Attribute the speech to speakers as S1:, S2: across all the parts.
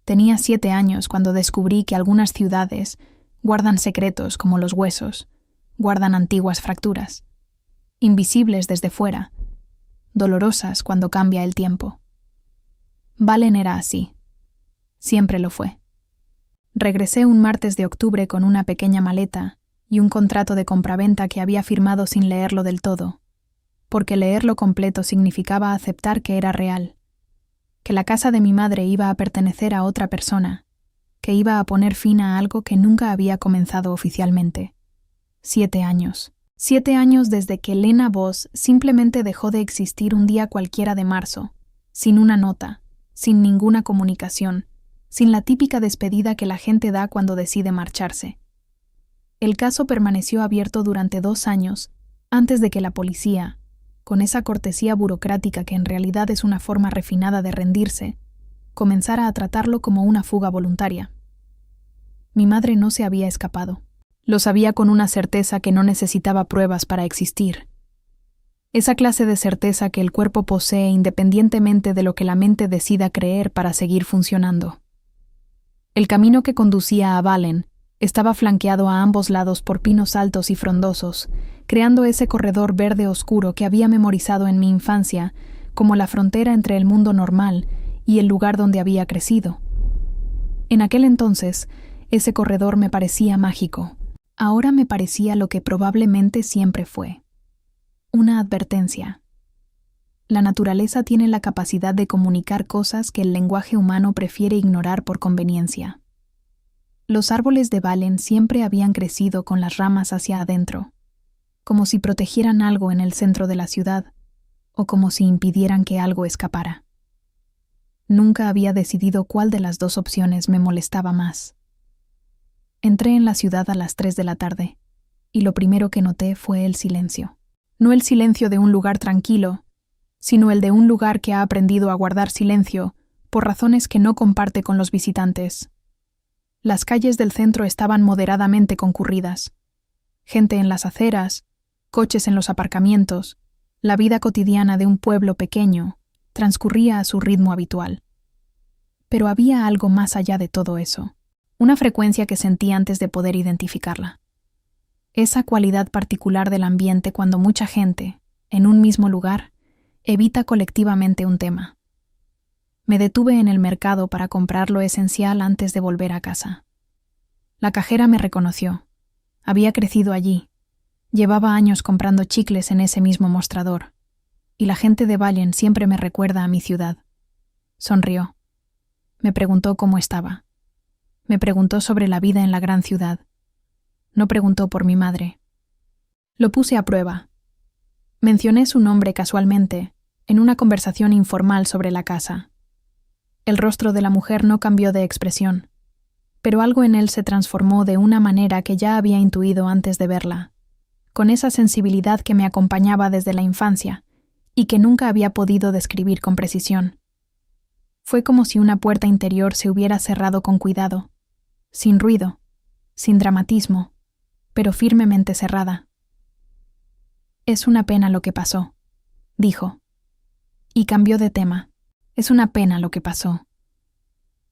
S1: Tenía 7 años cuando descubrí que algunas ciudades guardan secretos como los huesos, guardan antiguas fracturas, invisibles desde fuera, dolorosas cuando cambia el tiempo. Valen era así. Siempre lo fue. Regresé un martes de octubre con una pequeña maleta y un contrato de compraventa que había firmado sin leerlo del todo, porque leerlo completo significaba aceptar que era real, que la casa de mi madre iba a pertenecer a otra persona, que iba a poner fin a algo que nunca había comenzado oficialmente. 7 años. 7 años desde que Lena Voss simplemente dejó de existir un día cualquiera de marzo, sin una nota, sin ninguna comunicación, sin la típica despedida que la gente da cuando decide marcharse. El caso permaneció abierto durante 2 años, antes de que la policía, con esa cortesía burocrática que en realidad es una forma refinada de rendirse, comenzara a tratarlo como una fuga voluntaria. Mi madre no se había escapado. Lo sabía con una certeza que no necesitaba pruebas para existir. Esa clase de certeza que el cuerpo posee independientemente de lo que la mente decida creer para seguir funcionando. El camino que conducía a Valen estaba flanqueado a ambos lados por pinos altos y frondosos, creando ese corredor verde oscuro que había memorizado en mi infancia como la frontera entre el mundo normal y el lugar donde había crecido. En aquel entonces, ese corredor me parecía mágico. Ahora me parecía lo que probablemente siempre fue: una advertencia. La naturaleza tiene la capacidad de comunicar cosas que el lenguaje humano prefiere ignorar por conveniencia. Los árboles de Valen siempre habían crecido con las ramas hacia adentro, como si protegieran algo en el centro de la ciudad, o como si impidieran que algo escapara. Nunca había decidido cuál de las dos opciones me molestaba más. Entré en la ciudad a las 3 de la tarde, y lo primero que noté fue el silencio. No el silencio de un lugar tranquilo, sino el de un lugar que ha aprendido a guardar silencio por razones que no comparte con los visitantes. Las calles del centro estaban moderadamente concurridas. Gente en las aceras, coches en los aparcamientos, la vida cotidiana de un pueblo pequeño transcurría a su ritmo habitual. Pero había algo más allá de todo eso, una frecuencia que sentí antes de poder identificarla. Esa cualidad particular del ambiente cuando mucha gente, en un mismo lugar, evita colectivamente un tema. Me detuve en el mercado para comprar lo esencial antes de volver a casa. La cajera me reconoció. Había crecido allí. Llevaba años comprando chicles en ese mismo mostrador. Y la gente de Valen siempre me recuerda a mi ciudad. Sonrió. Me preguntó cómo estaba. Me preguntó sobre la vida en la gran ciudad. No preguntó por mi madre. Lo puse a prueba. Mencioné su nombre casualmente, en una conversación informal sobre la casa. El rostro de la mujer no cambió de expresión, pero algo en él se transformó de una manera que ya había intuido antes de verla, con esa sensibilidad que me acompañaba desde la infancia y que nunca había podido describir con precisión. Fue como si una puerta interior se hubiera cerrado con cuidado, sin ruido, sin dramatismo, pero firmemente cerrada. «Es una pena lo que pasó», dijo, y cambió de tema. «Es una pena lo que pasó.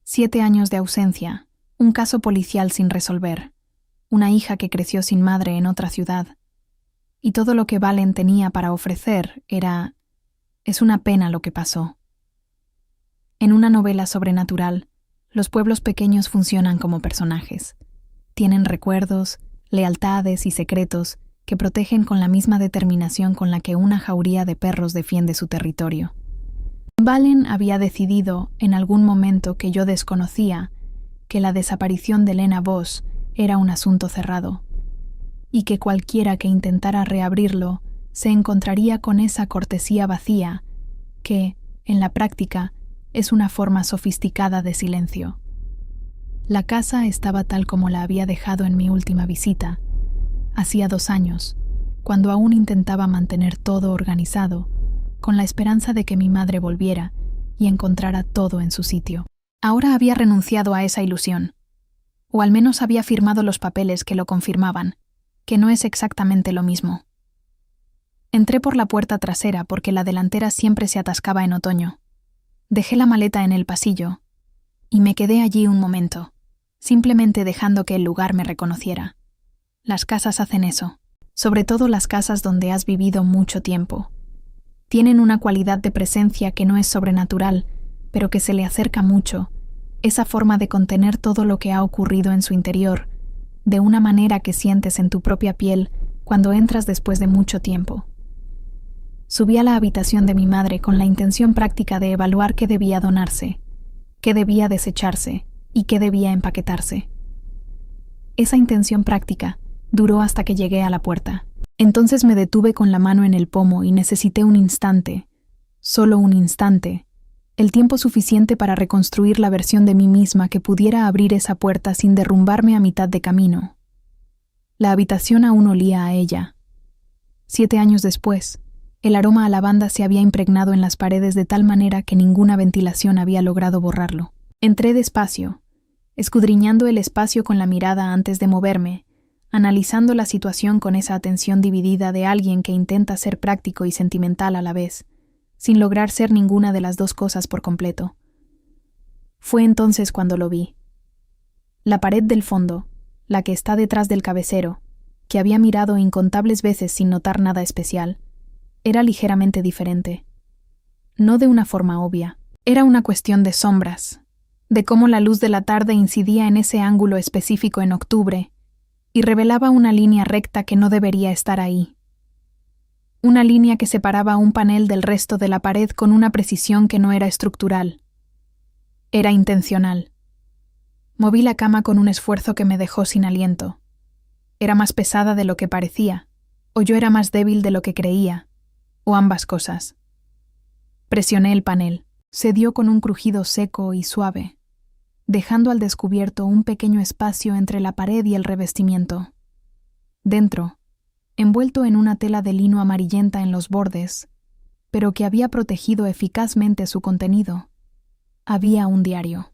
S1: 7 años de ausencia, un caso policial sin resolver, una hija que creció sin madre en otra ciudad. Y todo lo que Valen tenía para ofrecer era: es una pena lo que pasó». En una novela sobrenatural, los pueblos pequeños funcionan como personajes. Tienen recuerdos, lealtades y secretos que protegen con la misma determinación con la que una jauría de perros defiende su territorio. Valen había decidido, en algún momento que yo desconocía, que la desaparición de Lena Voss era un asunto cerrado, y que cualquiera que intentara reabrirlo se encontraría con esa cortesía vacía que, en la práctica, es una forma sofisticada de silencio. La casa estaba tal como la había dejado en mi última visita, hacía 2 años, cuando aún intentaba mantener todo organizado, con la esperanza de que mi madre volviera y encontrara todo en su sitio. Ahora había renunciado a esa ilusión, o al menos había firmado los papeles que lo confirmaban, que no es exactamente lo mismo. Entré por la puerta trasera porque la delantera siempre se atascaba en otoño. Dejé la maleta en el pasillo, y me quedé allí un momento, simplemente dejando que el lugar me reconociera. Las casas hacen eso, sobre todo las casas donde has vivido mucho tiempo. Tienen una cualidad de presencia que no es sobrenatural, pero que se le acerca mucho, esa forma de contener todo lo que ha ocurrido en su interior, de una manera que sientes en tu propia piel cuando entras después de mucho tiempo. Subí a la habitación de mi madre con la intención práctica de evaluar qué debía donarse, qué debía desecharse y qué debía empaquetarse. Esa intención práctica duró hasta que llegué a la puerta. Entonces me detuve con la mano en el pomo y necesité un instante, solo un instante, el tiempo suficiente para reconstruir la versión de mí misma que pudiera abrir esa puerta sin derrumbarme a mitad de camino. La habitación aún olía a ella. 7 años después, el aroma a lavanda se había impregnado en las paredes de tal manera que ninguna ventilación había logrado borrarlo. Entré despacio, escudriñando el espacio con la mirada antes de moverme, analizando la situación con esa atención dividida de alguien que intenta ser práctico y sentimental a la vez, sin lograr ser ninguna de las dos cosas por completo. Fue entonces cuando lo vi. La pared del fondo, la que está detrás del cabecero, que había mirado incontables veces sin notar nada especial, era ligeramente diferente. No de una forma obvia. Era una cuestión de sombras, de cómo la luz de la tarde incidía en ese ángulo específico en octubre y revelaba una línea recta que no debería estar ahí. Una línea que separaba un panel del resto de la pared con una precisión que no era estructural. Era intencional. Moví la cama con un esfuerzo que me dejó sin aliento. Era más pesada de lo que parecía, o yo era más débil de lo que creía, o ambas cosas. Presioné el panel. Cedió con un crujido seco y suave, dejando al descubierto un pequeño espacio entre la pared y el revestimiento. Dentro, envuelto en una tela de lino amarillenta en los bordes, pero que había protegido eficazmente su contenido, había un diario.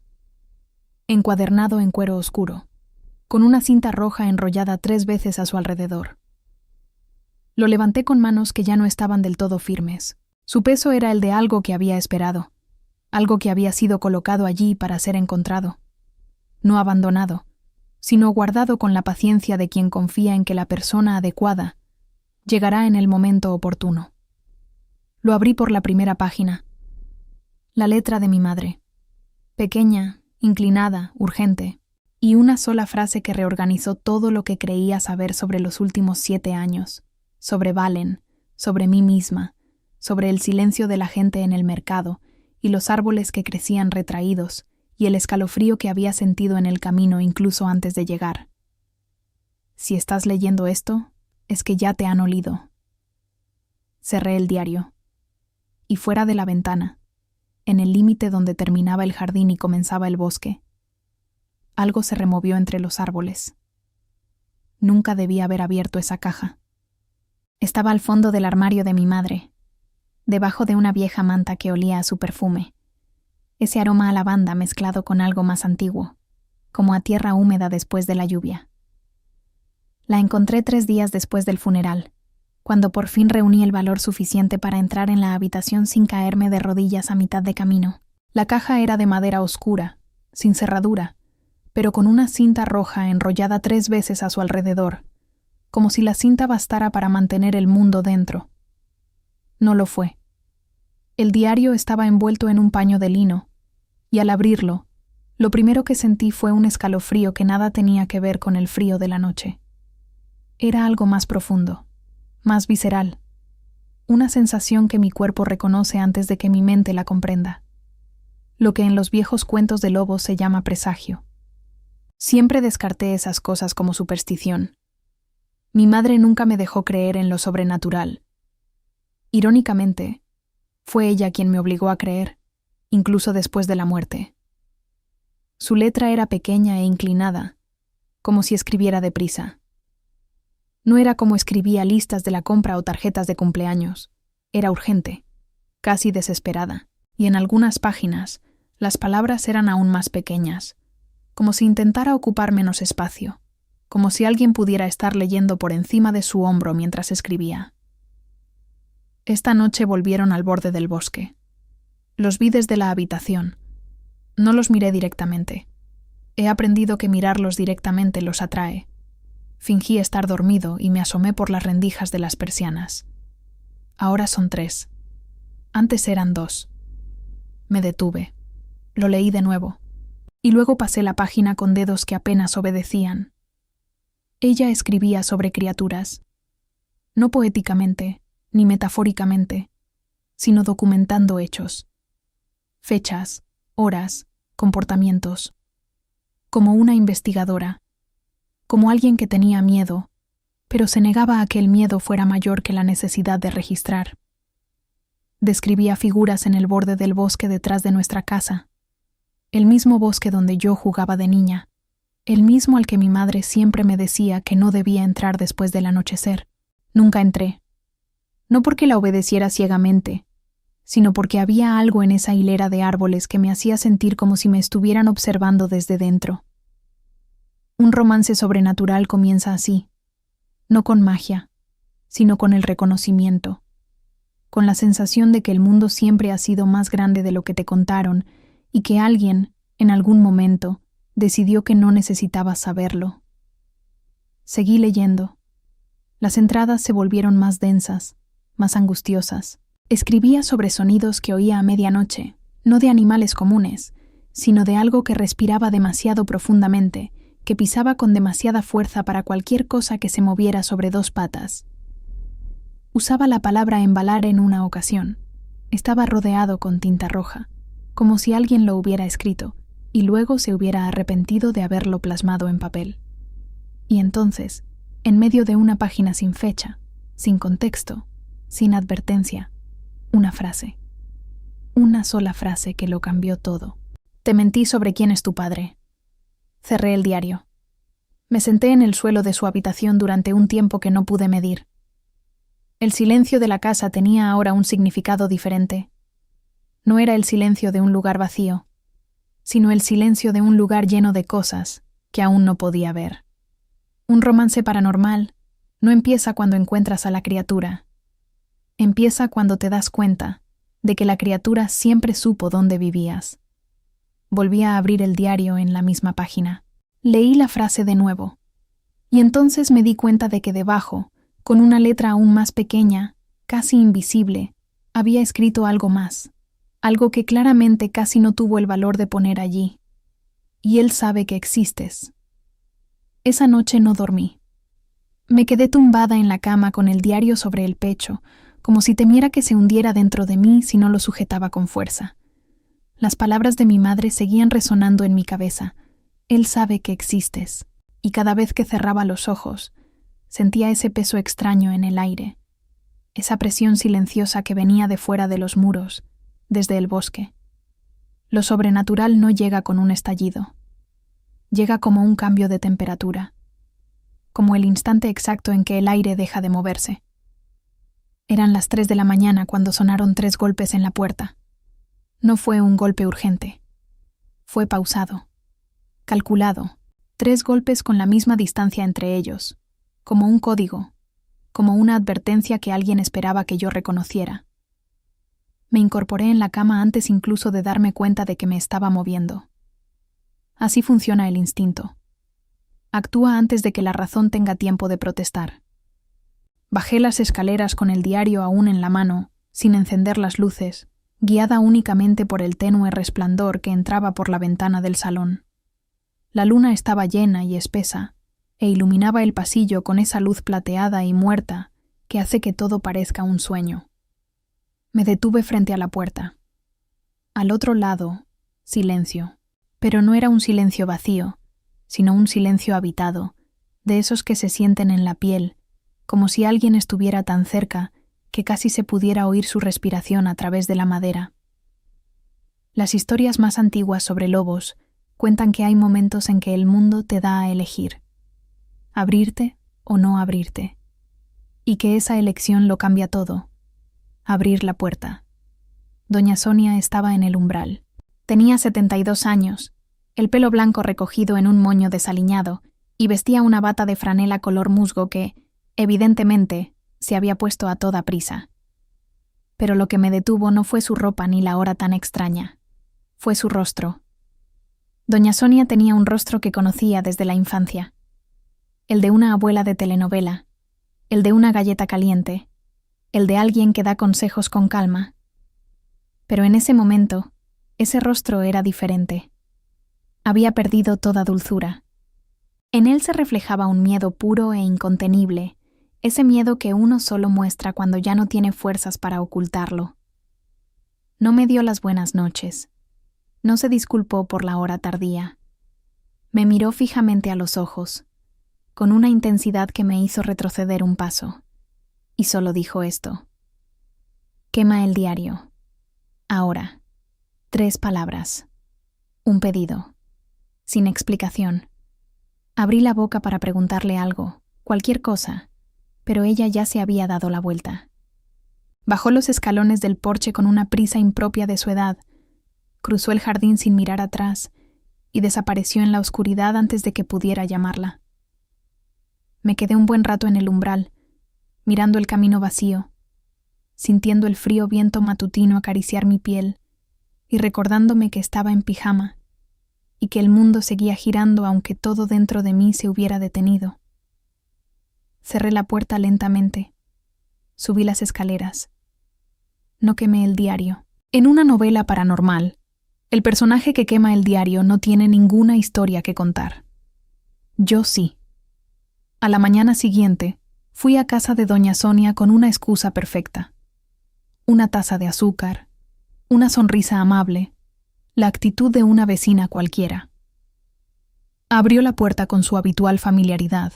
S1: Encuadernado en cuero oscuro, con una cinta roja enrollada 3 veces a su alrededor. Lo levanté con manos que ya no estaban del todo firmes. Su peso era el de algo que había esperado, algo que había sido colocado allí para ser encontrado. No abandonado, sino guardado con la paciencia de quien confía en que la persona adecuada llegará en el momento oportuno. Lo abrí por la primera página. La letra de mi madre. Pequeña, inclinada, urgente, y una sola frase que reorganizó todo lo que creía saber sobre los últimos 7 años, sobre Valen, sobre mí misma, sobre el silencio de la gente en el mercado y los árboles que crecían retraídos y el escalofrío que había sentido en el camino incluso antes de llegar. Si estás leyendo esto, es que ya te han olido. Cerré el diario. Y fuera de la ventana, en el límite donde terminaba el jardín y comenzaba el bosque, algo se removió entre los árboles. Nunca debía haber abierto esa caja. Estaba al fondo del armario de mi madre, debajo de una vieja manta que olía a su perfume, ese aroma a lavanda mezclado con algo más antiguo, como a tierra húmeda después de la lluvia. La encontré 3 días después del funeral, cuando por fin reuní el valor suficiente para entrar en la habitación sin caerme de rodillas a mitad de camino. La caja era de madera oscura, sin cerradura, pero con una cinta roja enrollada 3 veces a su alrededor, como si la cinta bastara para mantener el mundo dentro. No lo fue. El diario estaba envuelto en un paño de lino, y al abrirlo, lo primero que sentí fue un escalofrío que nada tenía que ver con el frío de la noche. Era algo más profundo, más visceral, una sensación que mi cuerpo reconoce antes de que mi mente la comprenda. Lo que en los viejos cuentos de lobos se llama presagio. Siempre descarté esas cosas como superstición. Mi madre nunca me dejó creer en lo sobrenatural. Irónicamente, fue ella quien me obligó a creer, incluso después de la muerte. Su letra era pequeña e inclinada, como si escribiera deprisa. No era como escribía listas de la compra o tarjetas de cumpleaños. Era urgente, casi desesperada, y en algunas páginas las palabras eran aún más pequeñas, como si intentara ocupar menos espacio, como si alguien pudiera estar leyendo por encima de su hombro mientras escribía. Esta noche volvieron al borde del bosque. Los vi desde la habitación, No los miré directamente. He aprendido que mirarlos directamente los atrae. Fingí estar dormido y me asomé por las rendijas de las persianas. Ahora son 3. Antes eran 2. Me detuve. Lo leí de nuevo. Y luego pasé la página con dedos que apenas obedecían. Ella escribía sobre criaturas. No poéticamente, ni metafóricamente, sino documentando hechos. Fechas, horas, comportamientos. Como una investigadora. Como alguien que tenía miedo, pero se negaba a que el miedo fuera mayor que la necesidad de registrar. Describía figuras en el borde del bosque detrás de nuestra casa. El mismo bosque donde yo jugaba de niña. El mismo al que mi madre siempre me decía que no debía entrar después del anochecer. Nunca entré. No porque la obedeciera ciegamente, sino porque había algo en esa hilera de árboles que me hacía sentir como si me estuvieran observando desde dentro. Un romance sobrenatural comienza así, no con magia, sino con el reconocimiento, con la sensación de que el mundo siempre ha sido más grande de lo que te contaron y que alguien, en algún momento, decidió que no necesitabas saberlo. Seguí leyendo. Las entradas se volvieron más densas, más angustiosas. Escribía sobre sonidos que oía a medianoche, no de animales comunes, sino de algo que respiraba demasiado profundamente, que pisaba con demasiada fuerza para cualquier cosa que se moviera sobre 2 patas. Usaba la palabra embalar en una ocasión. Estaba rodeado con tinta roja, como si alguien lo hubiera escrito, y luego se hubiera arrepentido de haberlo plasmado en papel. Y entonces, en medio de una página sin fecha, sin contexto, sin advertencia, una frase. Una sola frase que lo cambió todo. Te mentí sobre quién es tu padre. Cerré el diario. Me senté en el suelo de su habitación durante un tiempo que no pude medir. El silencio de la casa tenía ahora un significado diferente. No era el silencio de un lugar vacío, sino el silencio de un lugar lleno de cosas que aún no podía ver. Un romance paranormal no empieza cuando encuentras a la criatura. Empieza cuando te das cuenta de que la criatura siempre supo dónde vivías. Volví a abrir el diario en la misma página. Leí la frase de nuevo. Y entonces me di cuenta de que debajo, con una letra aún más pequeña, casi invisible, había escrito algo más. Algo que claramente casi no tuvo el valor de poner allí. Y él sabe que existes. Esa noche no dormí. Me quedé tumbada en la cama con el diario sobre el pecho, como si temiera que se hundiera dentro de mí si no lo sujetaba con fuerza. Las palabras de mi madre seguían resonando en mi cabeza. Él sabe que existes. Y cada vez que cerraba los ojos, sentía ese peso extraño en el aire, esa presión silenciosa que venía de fuera de los muros, desde el bosque. Lo sobrenatural no llega con un estallido. Llega como un cambio de temperatura, como el instante exacto en que el aire deja de moverse. Eran las 3 de la mañana cuando sonaron 3 golpes en la puerta. No fue un golpe urgente. Fue pausado, calculado, 3 golpes con la misma distancia entre ellos, como un código, como una advertencia que alguien esperaba que yo reconociera. Me incorporé en la cama antes incluso de darme cuenta de que me estaba moviendo. Así funciona el instinto. Actúa antes de que la razón tenga tiempo de protestar. Bajé las escaleras con el diario aún en la mano, sin encender las luces, guiada únicamente por el tenue resplandor que entraba por la ventana del salón. La luna estaba llena y espesa, e iluminaba el pasillo con esa luz plateada y muerta que hace que todo parezca un sueño. Me detuve frente a la puerta. Al otro lado, silencio. Pero no era un silencio vacío, sino un silencio habitado, de esos que se sienten en la piel, como si alguien estuviera tan cerca que casi se pudiera oír su respiración a través de la madera. Las historias más antiguas sobre lobos cuentan que hay momentos en que el mundo te da a elegir, abrirte o no abrirte, y que esa elección lo cambia todo, abrir la puerta. Doña Sonia estaba en el umbral. Tenía 72 años, el pelo blanco recogido en un moño desaliñado, y vestía una bata de franela color musgo que, evidentemente, se había puesto a toda prisa. Pero lo que me detuvo no fue su ropa ni la hora tan extraña. Fue su rostro, Doña Sonia tenía un rostro que conocía desde la infancia. El de una abuela de telenovela, el de una galleta caliente, el de alguien que da consejos con calma. Pero en ese momento, ese rostro era diferente. Había perdido toda dulzura. En él se reflejaba un miedo puro e incontenible, ese miedo que uno solo muestra cuando ya no tiene fuerzas para ocultarlo. No me dio las buenas noches. No se disculpó por la hora tardía. Me miró fijamente a los ojos, con una intensidad que me hizo retroceder un paso, y solo dijo esto: quema el diario. Ahora. 3 palabras. Un pedido. Sin explicación. Abrí la boca para preguntarle algo, cualquier cosa, pero ella ya se había dado la vuelta. Bajó los escalones del porche con una prisa impropia de su edad, cruzó el jardín sin mirar atrás y desapareció en la oscuridad antes de que pudiera llamarla. Me quedé un buen rato en el umbral, mirando el camino vacío, sintiendo el frío viento matutino acariciar mi piel y recordándome que estaba en pijama y que el mundo seguía girando aunque todo dentro de mí se hubiera detenido. Cerré la puerta lentamente. Subí las escaleras. No quemé el diario. En una novela paranormal, el personaje que quema el diario no tiene ninguna historia que contar. Yo sí. A la mañana siguiente, fui a casa de doña Sonia con una excusa perfecta. Una taza de azúcar, una sonrisa amable, la actitud de una vecina cualquiera. Abrió la puerta con su habitual familiaridad,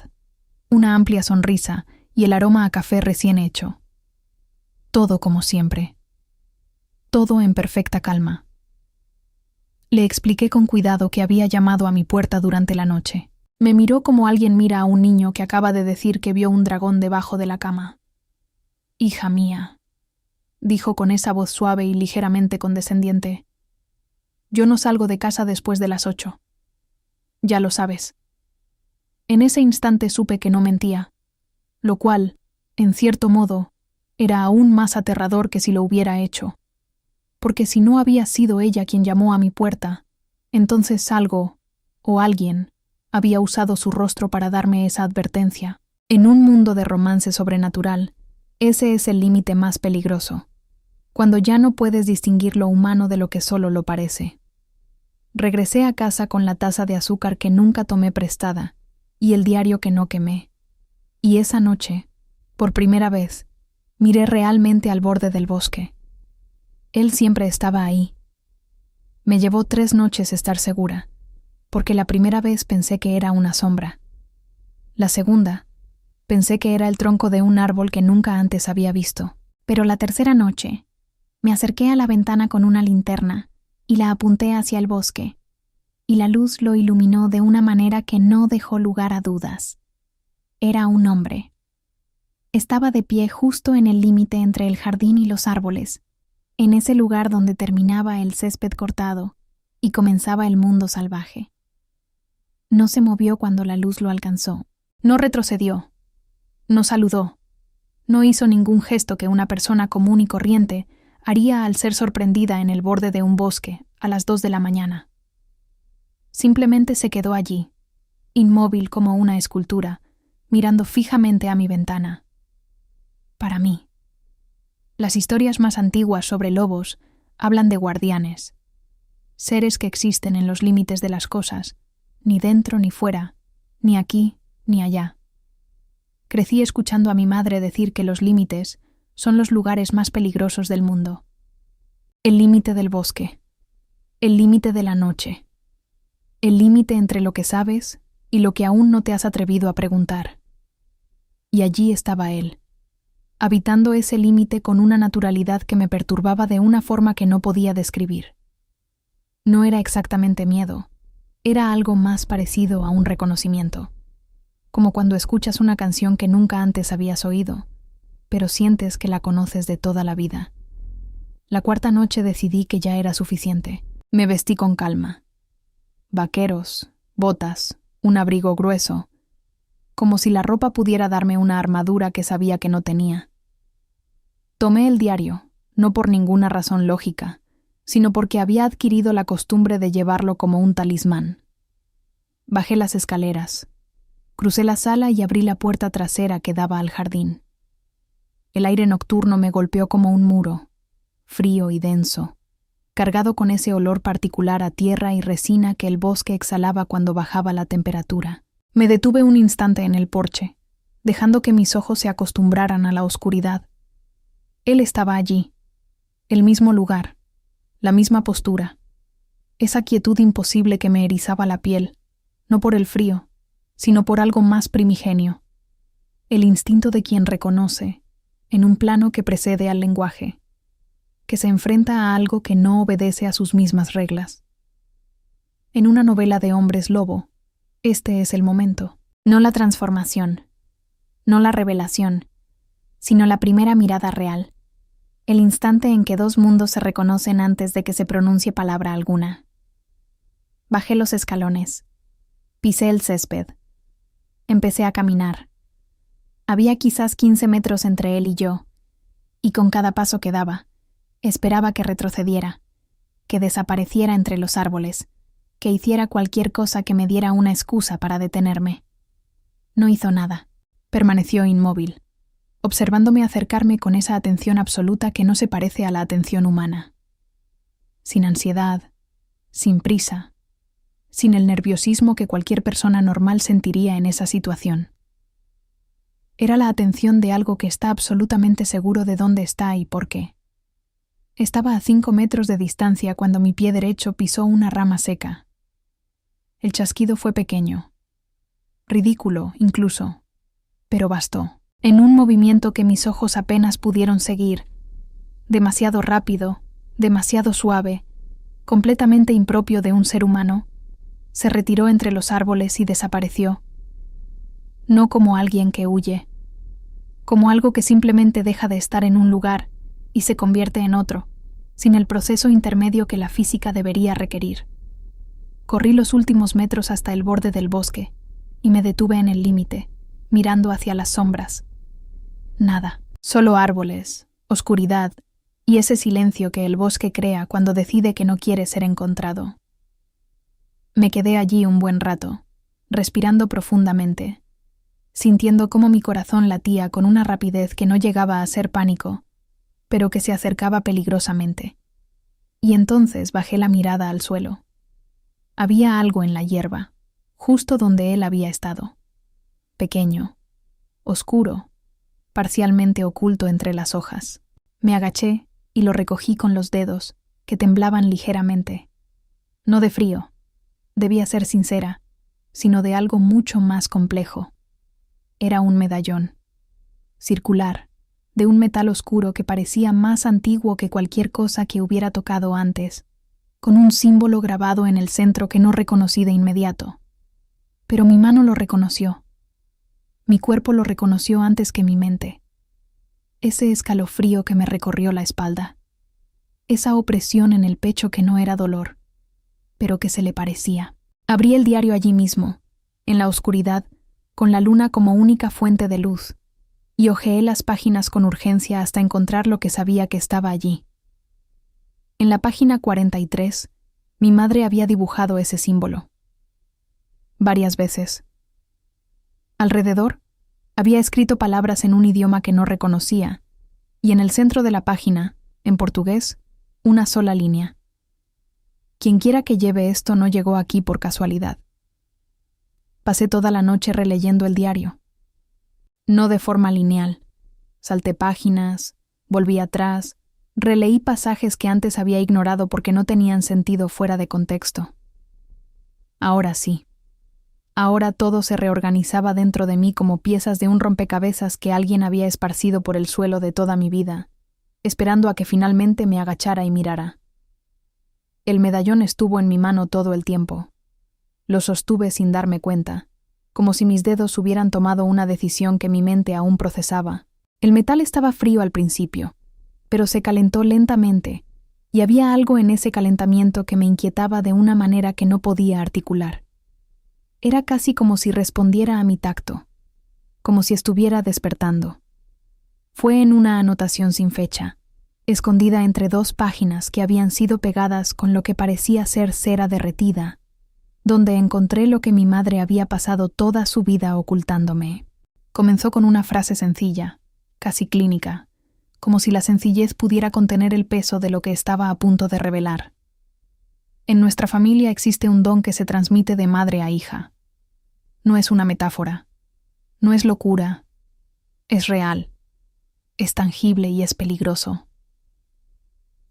S1: una amplia sonrisa y el aroma a café recién hecho. Todo como siempre. Todo en perfecta calma. Le expliqué con cuidado que había llamado a mi puerta durante la noche. Me miró como alguien mira a un niño que acaba de decir que vio un dragón debajo de la cama. «Hija mía», dijo con esa voz suave y ligeramente condescendiente, «yo no salgo de casa después de las 8. Ya lo sabes». En ese instante supe que no mentía, lo cual, en cierto modo, era aún más aterrador que si lo hubiera hecho. Porque si no había sido ella quien llamó a mi puerta, entonces algo, o alguien, había usado su rostro para darme esa advertencia. En un mundo de romance sobrenatural, ese es el límite más peligroso, cuando ya no puedes distinguir lo humano de lo que solo lo parece. Regresé a casa con la taza de azúcar que nunca tomé prestada y el diario que no quemé. Y esa noche, por primera vez, miré realmente al borde del bosque. Él siempre estaba ahí. Me llevó 3 noches estar segura, porque la primera vez pensé que era una sombra. La segunda, pensé que era el tronco de un árbol que nunca antes había visto. Pero la tercera noche, me acerqué a la ventana con una linterna y la apunté hacia el bosque, y la luz lo iluminó de una manera que no dejó lugar a dudas. Era un hombre. Estaba de pie justo en el límite entre el jardín y los árboles, en ese lugar donde terminaba el césped cortado y comenzaba el mundo salvaje. No se movió cuando la luz lo alcanzó. No retrocedió. No saludó. No hizo ningún gesto que una persona común y corriente haría al ser sorprendida en el borde de un bosque a las 2 de la mañana. Simplemente se quedó allí, inmóvil como una escultura, mirando fijamente a mi ventana. Para mí. Las historias más antiguas sobre lobos hablan de guardianes, seres que existen en los límites de las cosas, ni dentro ni fuera, ni aquí ni allá. Crecí escuchando a mi madre decir que los límites son los lugares más peligrosos del mundo. El límite del bosque, el límite de la noche, el límite entre lo que sabes y lo que aún no te has atrevido a preguntar. Y allí estaba él, habitando ese límite con una naturalidad que me perturbaba de una forma que no podía describir. No era exactamente miedo, era algo más parecido a un reconocimiento, como cuando escuchas una canción que nunca antes habías oído, pero sientes que la conoces de toda la vida. La 4ª noche decidí que ya era suficiente. Me vestí con calma. Vaqueros, botas, un abrigo grueso, como si la ropa pudiera darme una armadura que sabía que no tenía. Tomé el diario, no por ninguna razón lógica, sino porque había adquirido la costumbre de llevarlo como un talismán. Bajé las escaleras, crucé la sala y abrí la puerta trasera que daba al jardín. El aire nocturno me golpeó como un muro, frío y denso, cargado con ese olor particular a tierra y resina que el bosque exhalaba cuando bajaba la temperatura. Me detuve un instante en el porche, dejando que mis ojos se acostumbraran a la oscuridad. Él estaba allí, el mismo lugar, la misma postura, esa quietud imposible que me erizaba la piel, no por el frío, sino por algo más primigenio, el instinto de quien reconoce, en un plano que precede al lenguaje, que se enfrenta a algo que no obedece a sus mismas reglas. En una novela de hombres lobo, este es el momento, no la transformación, no la revelación, sino la primera mirada real, el instante en que dos mundos se reconocen antes de que se pronuncie palabra alguna. Bajé los escalones, pisé el césped, empecé a caminar. Había quizás 15 metros entre él y yo, y con cada paso que daba, esperaba que retrocediera, que desapareciera entre los árboles, que hiciera cualquier cosa que me diera una excusa para detenerme. No hizo nada. Permaneció inmóvil, observándome acercarme con esa atención absoluta que no se parece a la atención humana. Sin ansiedad, sin prisa, sin el nerviosismo que cualquier persona normal sentiría en esa situación. Era la atención de algo que está absolutamente seguro de dónde está y por qué. Estaba a 5 metros de distancia cuando mi pie derecho pisó una rama seca. El chasquido fue pequeño, ridículo incluso, pero bastó. En un movimiento que mis ojos apenas pudieron seguir, demasiado rápido, demasiado suave, completamente impropio de un ser humano, se retiró entre los árboles y desapareció. No como alguien que huye, como algo que simplemente deja de estar en un lugar y se convierte en otro, sin el proceso intermedio que la física debería requerir. Corrí los últimos metros hasta el borde del bosque y me detuve en el límite, mirando hacia las sombras. Nada, solo árboles, oscuridad y ese silencio que el bosque crea cuando decide que no quiere ser encontrado. Me quedé allí un buen rato, respirando profundamente, sintiendo cómo mi corazón latía con una rapidez que no llegaba a ser pánico, pero que se acercaba peligrosamente. Y entonces bajé la mirada al suelo. Había algo en la hierba, justo donde él había estado. Pequeño, oscuro, parcialmente oculto entre las hojas. Me agaché y lo recogí con los dedos, que temblaban ligeramente. No de frío, debía ser sincera, sino de algo mucho más complejo. Era un medallón, circular, de un metal oscuro que parecía más antiguo que cualquier cosa que hubiera tocado antes, con un símbolo grabado en el centro que no reconocí de inmediato. Pero mi mano lo reconoció. Mi cuerpo lo reconoció antes que mi mente. Ese escalofrío que me recorrió la espalda. Esa opresión en el pecho que no era dolor, pero que se le parecía. Abrí el diario allí mismo, en la oscuridad, con la luna como única fuente de luz, y hojeé las páginas con urgencia hasta encontrar lo que sabía que estaba allí. En la página 43, mi madre había dibujado ese símbolo. Varias veces. Alrededor, había escrito palabras en un idioma que no reconocía, y en el centro de la página, en portugués, una sola línea. Quienquiera que lleve esto no llegó aquí por casualidad. Pasé toda la noche releyendo el diario. No de forma lineal. Salté páginas, volví atrás, releí pasajes que antes había ignorado porque no tenían sentido fuera de contexto. Ahora sí. Ahora todo se reorganizaba dentro de mí como piezas de un rompecabezas que alguien había esparcido por el suelo de toda mi vida, esperando a que finalmente me agachara y mirara. El medallón estuvo en mi mano todo el tiempo. Lo sostuve sin darme cuenta, como si mis dedos hubieran tomado una decisión que mi mente aún procesaba. El metal estaba frío al principio, pero se calentó lentamente, y había algo en ese calentamiento que me inquietaba de una manera que no podía articular. Era casi como si respondiera a mi tacto, como si estuviera despertando. Fue en una anotación sin fecha, escondida entre dos páginas que habían sido pegadas con lo que parecía ser cera derretida, donde encontré lo que mi madre había pasado toda su vida ocultándome. Comenzó con una frase sencilla, casi clínica, como si la sencillez pudiera contener el peso de lo que estaba a punto de revelar. En nuestra familia existe un don que se transmite de madre a hija. No es una metáfora, no es locura, es real, es tangible y es peligroso.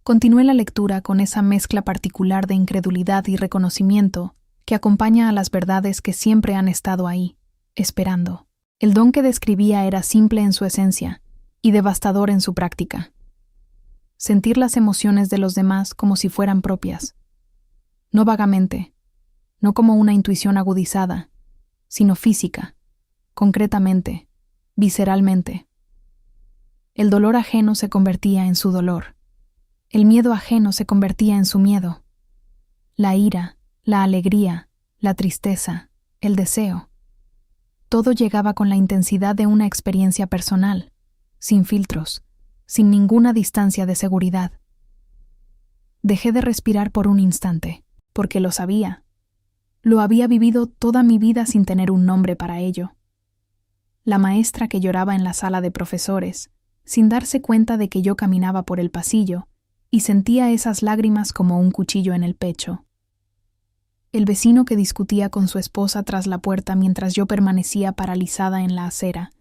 S1: Continué la lectura con esa mezcla particular de incredulidad y reconocimiento que acompaña a las verdades que siempre han estado ahí, esperando. El don que describía era simple en su esencia y devastador en su práctica. Sentir las emociones de los demás como si fueran propias. No vagamente, no como una intuición agudizada, sino física, concretamente, visceralmente. El dolor ajeno se convertía en su dolor. El miedo ajeno se convertía en su miedo. La ira, la alegría, la tristeza, el deseo. Todo llegaba con la intensidad de una experiencia personal, sin filtros, sin ninguna distancia de seguridad. Dejé de respirar por un instante, porque lo sabía. Lo había vivido toda mi vida sin tener un nombre para ello. La maestra que lloraba en la sala de profesores, sin darse cuenta de que yo caminaba por el pasillo y sentía esas lágrimas como un cuchillo en el pecho. El vecino que discutía con su esposa tras la puerta mientras yo permanecía paralizada en la acera,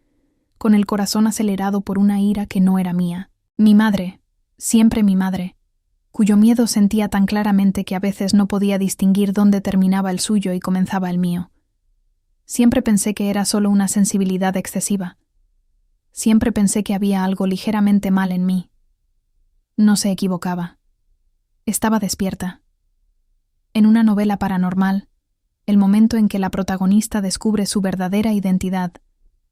S1: con el corazón acelerado por una ira que no era mía. Mi madre, siempre mi madre, cuyo miedo sentía tan claramente que a veces no podía distinguir dónde terminaba el suyo y comenzaba el mío. Siempre pensé que era solo una sensibilidad excesiva. Siempre pensé que había algo ligeramente mal en mí. No se equivocaba. Estaba despierta. En una novela paranormal, el momento en que la protagonista descubre su verdadera identidad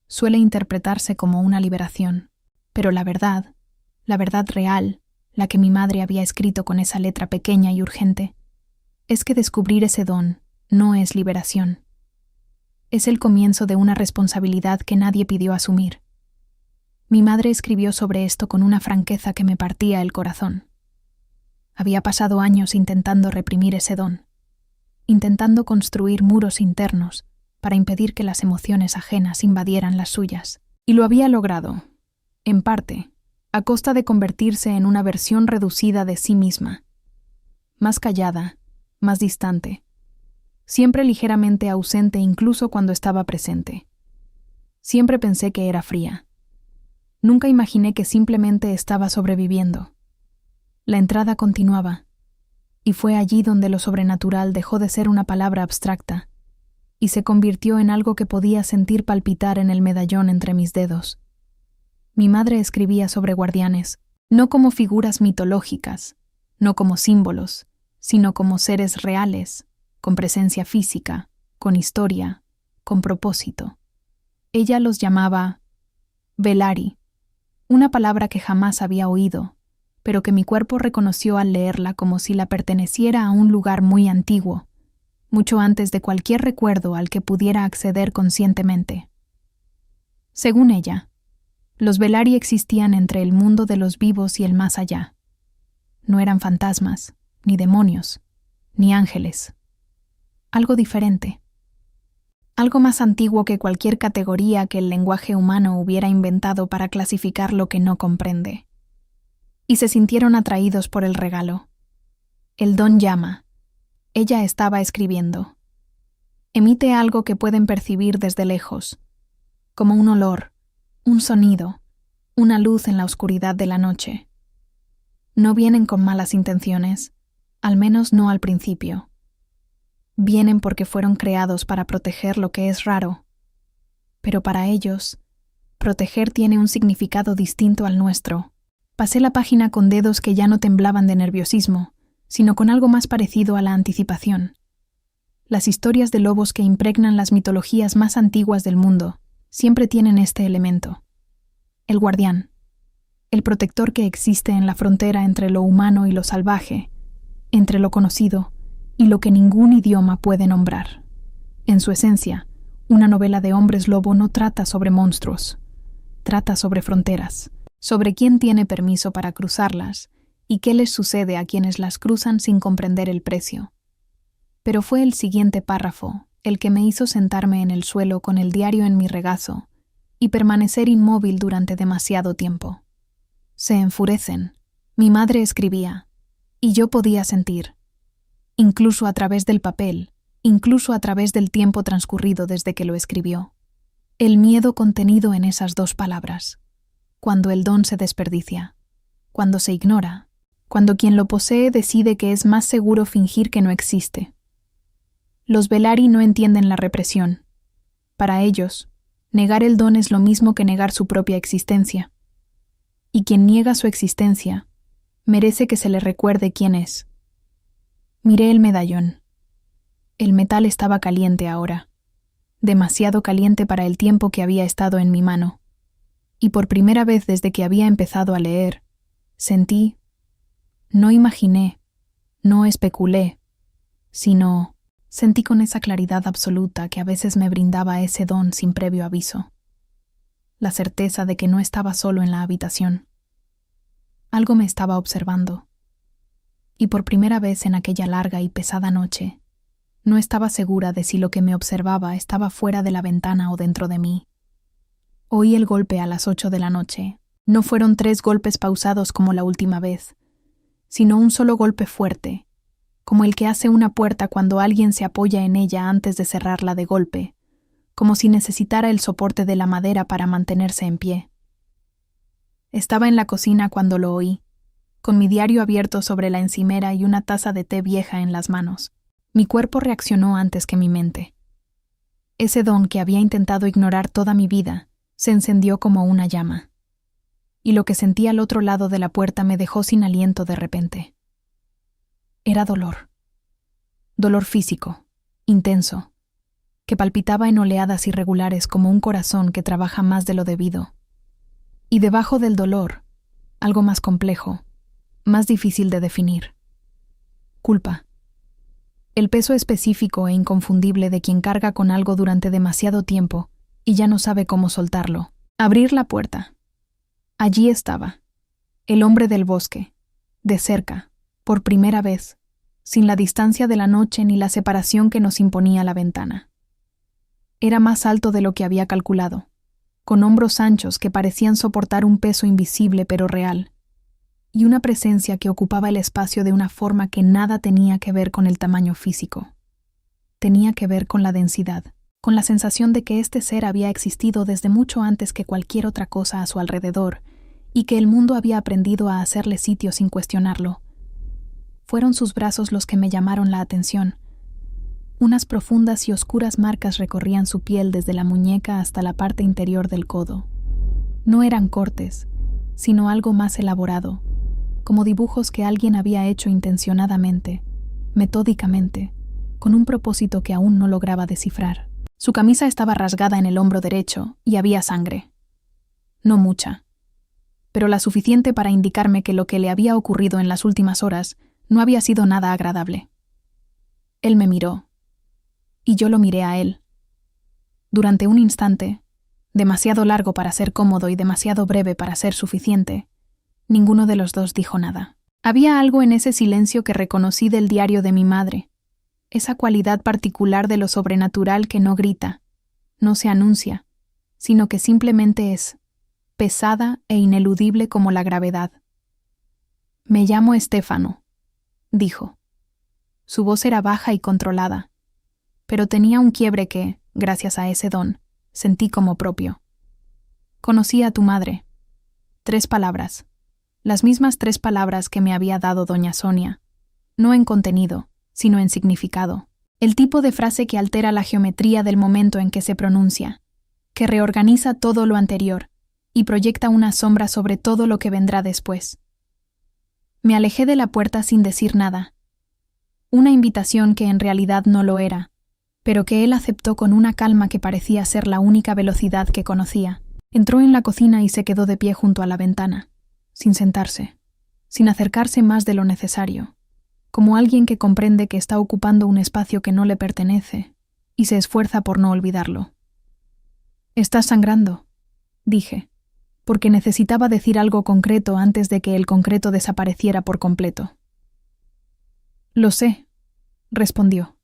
S1: suele interpretarse como una liberación. Pero la verdad real, la que mi madre había escrito con esa letra pequeña y urgente, es que descubrir ese don no es liberación. Es el comienzo de una responsabilidad que nadie pidió asumir. Mi madre escribió sobre esto con una franqueza que me partía el corazón. Había pasado años intentando reprimir ese don, intentando construir muros internos para impedir que las emociones ajenas invadieran las suyas. Y lo había logrado, en parte, a costa de convertirse en una versión reducida de sí misma, más callada, más distante, siempre ligeramente ausente incluso cuando estaba presente. Siempre pensé que era fría. Nunca imaginé que simplemente estaba sobreviviendo. La entrada continuaba, y fue allí donde lo sobrenatural dejó de ser una palabra abstracta y se convirtió en algo que podía sentir palpitar en el medallón entre mis dedos. Mi madre escribía sobre guardianes, no como figuras mitológicas, no como símbolos, sino como seres reales, con presencia física, con historia, con propósito. Ella los llamaba Velari, una palabra que jamás había oído, pero que mi cuerpo reconoció al leerla como si la perteneciera a un lugar muy antiguo, mucho antes de cualquier recuerdo al que pudiera acceder conscientemente. Según ella, los Velari existían entre el mundo de los vivos y el más allá. No eran fantasmas, ni demonios, ni ángeles. Algo diferente. Algo más antiguo que cualquier categoría que el lenguaje humano hubiera inventado para clasificar lo que no comprende. Y se sintieron atraídos por el regalo. El don llama. Ella estaba escribiendo. Emite algo que pueden percibir desde lejos, como un olor, un sonido, una luz en la oscuridad de la noche. No vienen con malas intenciones, al menos no al principio. Vienen porque fueron creados para proteger lo que es raro. Pero para ellos, proteger tiene un significado distinto al nuestro. Pasé la página con dedos que ya no temblaban de nerviosismo, sino con algo más parecido a la anticipación. Las historias de lobos que impregnan las mitologías más antiguas del mundo siempre tienen este elemento. El guardián, el protector que existe en la frontera entre lo humano y lo salvaje, entre lo conocido y lo que ningún idioma puede nombrar. En su esencia, una novela de hombres lobo no trata sobre monstruos, trata sobre fronteras, sobre quién tiene permiso para cruzarlas y qué les sucede a quienes las cruzan sin comprender el precio. Pero fue el siguiente párrafo el que me hizo sentarme en el suelo con el diario en mi regazo y permanecer inmóvil durante demasiado tiempo. Se enfurecen, mi madre escribía, y yo podía sentir, incluso a través del papel, incluso a través del tiempo transcurrido desde que lo escribió, el miedo contenido en esas 2 palabras, cuando el don se desperdicia, cuando se ignora, cuando quien lo posee decide que es más seguro fingir que no existe. Los Velari no entienden la represión. Para ellos, negar el don es lo mismo que negar su propia existencia. Y quien niega su existencia, merece que se le recuerde quién es. Miré el medallón. El metal estaba caliente ahora, demasiado caliente para el tiempo que había estado en mi mano. Y por primera vez desde que había empezado a leer, sentí, no imaginé, no especulé, sino sentí con esa claridad absoluta que a veces me brindaba ese don sin previo aviso. La certeza de que no estaba solo en la habitación. Algo me estaba observando. Y por primera vez en aquella larga y pesada noche, no estaba segura de si lo que me observaba estaba fuera de la ventana o dentro de mí. Oí el golpe a las 8 de la noche. No fueron 3 golpes pausados como la última vez, sino un solo golpe fuerte, como el que hace una puerta cuando alguien se apoya en ella antes de cerrarla de golpe, como si necesitara el soporte de la madera para mantenerse en pie. Estaba en la cocina cuando lo oí, con mi diario abierto sobre la encimera y una taza de té vieja en las manos. Mi cuerpo reaccionó antes que mi mente. Ese don que había intentado ignorar toda mi vida se encendió como una llama. Y lo que sentí al otro lado de la puerta me dejó sin aliento de repente. Era dolor. Dolor físico, intenso, que palpitaba en oleadas irregulares como un corazón que trabaja más de lo debido. Y debajo del dolor, algo más complejo, más difícil de definir. Culpa. El peso específico e inconfundible de quien carga con algo durante demasiado tiempo y ya no sabe cómo soltarlo. Abrir la puerta. Allí estaba, el hombre del bosque, de cerca, por primera vez, sin la distancia de la noche ni la separación que nos imponía la ventana. Era más alto de lo que había calculado, con hombros anchos que parecían soportar un peso invisible pero real, y una presencia que ocupaba el espacio de una forma que nada tenía que ver con el tamaño físico. Tenía que ver con la densidad, con la sensación de que este ser había existido desde mucho antes que cualquier otra cosa a su alrededor, y que el mundo había aprendido a hacerle sitio sin cuestionarlo. Fueron sus brazos los que me llamaron la atención. Unas profundas y oscuras marcas recorrían su piel desde la muñeca hasta la parte interior del codo. No eran cortes, sino algo más elaborado, como dibujos que alguien había hecho intencionadamente, metódicamente, con un propósito que aún no lograba descifrar. Su camisa estaba rasgada en el hombro derecho y había sangre. No mucha, pero la suficiente para indicarme que lo que le había ocurrido en las últimas horas no había sido nada agradable. Él me miró, y yo lo miré a él. Durante un instante, demasiado largo para ser cómodo y demasiado breve para ser suficiente, ninguno de los dos dijo nada. Había algo en ese silencio que reconocí del diario de mi madre, esa cualidad particular de lo sobrenatural que no grita, no se anuncia, sino que simplemente es, pesada e ineludible como la gravedad. «Me llamo Estéfano», dijo. Su voz era baja y controlada, pero tenía un quiebre que, gracias a ese don, sentí como propio. «Conocí a tu madre». 3 palabras. Las mismas 3 palabras que me había dado doña Sonia, no en contenido, sino en significado. El tipo de frase que altera la geometría del momento en que se pronuncia, que reorganiza todo lo anterior y proyecta una sombra sobre todo lo que vendrá después. Me alejé de la puerta sin decir nada. Una invitación que en realidad no lo era, pero que él aceptó con una calma que parecía ser la única velocidad que conocía. Entró en la cocina y se quedó de pie junto a la ventana, sin sentarse, sin acercarse más de lo necesario, como alguien que comprende que está ocupando un espacio que no le pertenece y se esfuerza por no olvidarlo. «Estás sangrando», dije. porque necesitaba decir algo concreto antes de que el concreto desapareciera por completo. «Lo sé», respondió.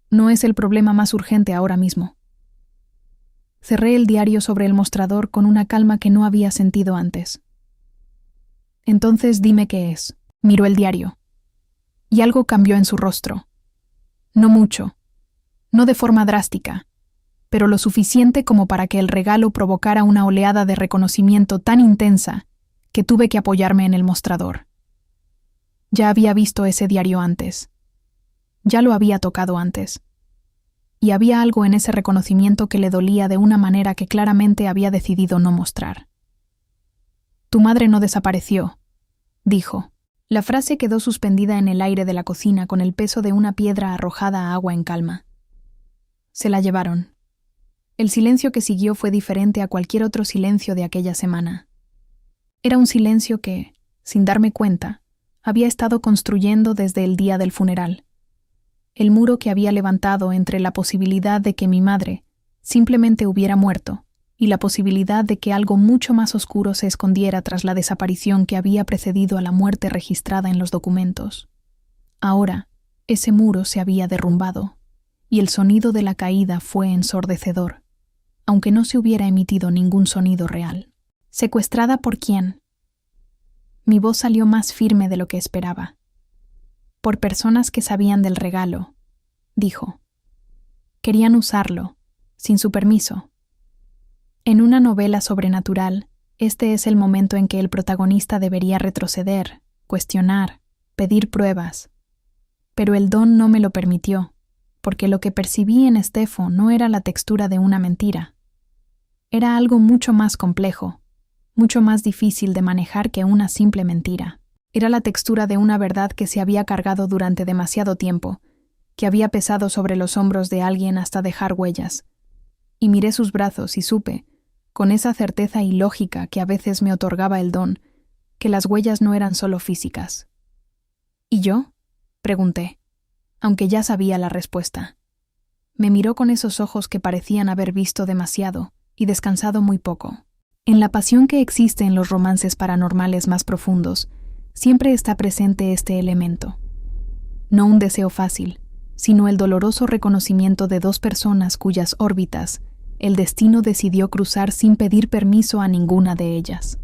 S1: «No es el problema más urgente ahora mismo». Cerré el diario sobre el mostrador con una calma que no había sentido antes. «Entonces dime qué es». Miró el diario. Y algo cambió en su rostro. No mucho, no de forma drástica, pero lo suficiente como para que el regalo provocara una oleada de reconocimiento tan intensa que tuve que apoyarme en el mostrador. Ya había visto ese diario antes. Ya lo había tocado antes. Y había algo en ese reconocimiento que le dolía de una manera que claramente había decidido no mostrar. «Tu madre no desapareció», dijo. La frase quedó suspendida en el aire de la cocina con el peso de una piedra arrojada a agua en calma. Se la llevaron. El silencio que siguió fue diferente a cualquier otro silencio de aquella semana. Era un silencio que, sin darme cuenta, había estado construyendo desde el día del funeral. El muro que había levantado entre la posibilidad de que mi madre simplemente hubiera muerto y la posibilidad de que algo mucho más oscuro se escondiera tras la desaparición que había precedido a la muerte registrada en los documentos. Ahora, ese muro se había derrumbado, y el sonido de la caída fue ensordecedor, aunque no se hubiera emitido ningún sonido real. ¿Secuestrada por quién? Mi voz salió más firme de lo que esperaba. Por personas que sabían del regalo, dijo. Querían usarlo, sin su permiso. En una novela sobrenatural, este es el momento en que el protagonista debería retroceder, cuestionar, pedir pruebas. Pero el don no me lo permitió, porque lo que percibí en Stefo no era la textura de una mentira. Era algo mucho más complejo, mucho más difícil de manejar que una simple mentira. Era la textura de una verdad que se había cargado durante demasiado tiempo, que había pesado sobre los hombros de alguien hasta dejar huellas. Y miré sus brazos y supe, con esa certeza ilógica que a veces me otorgaba el don, que las huellas no eran solo físicas. ¿Y yo? Pregunté, aunque ya sabía la respuesta. Me miró con esos ojos que parecían haber visto demasiado y descansado muy poco. En la pasión que existe en los romances paranormales más profundos, siempre está presente este elemento. No un deseo fácil, sino el doloroso reconocimiento de dos personas cuyas órbitas el destino decidió cruzar sin pedir permiso a ninguna de ellas.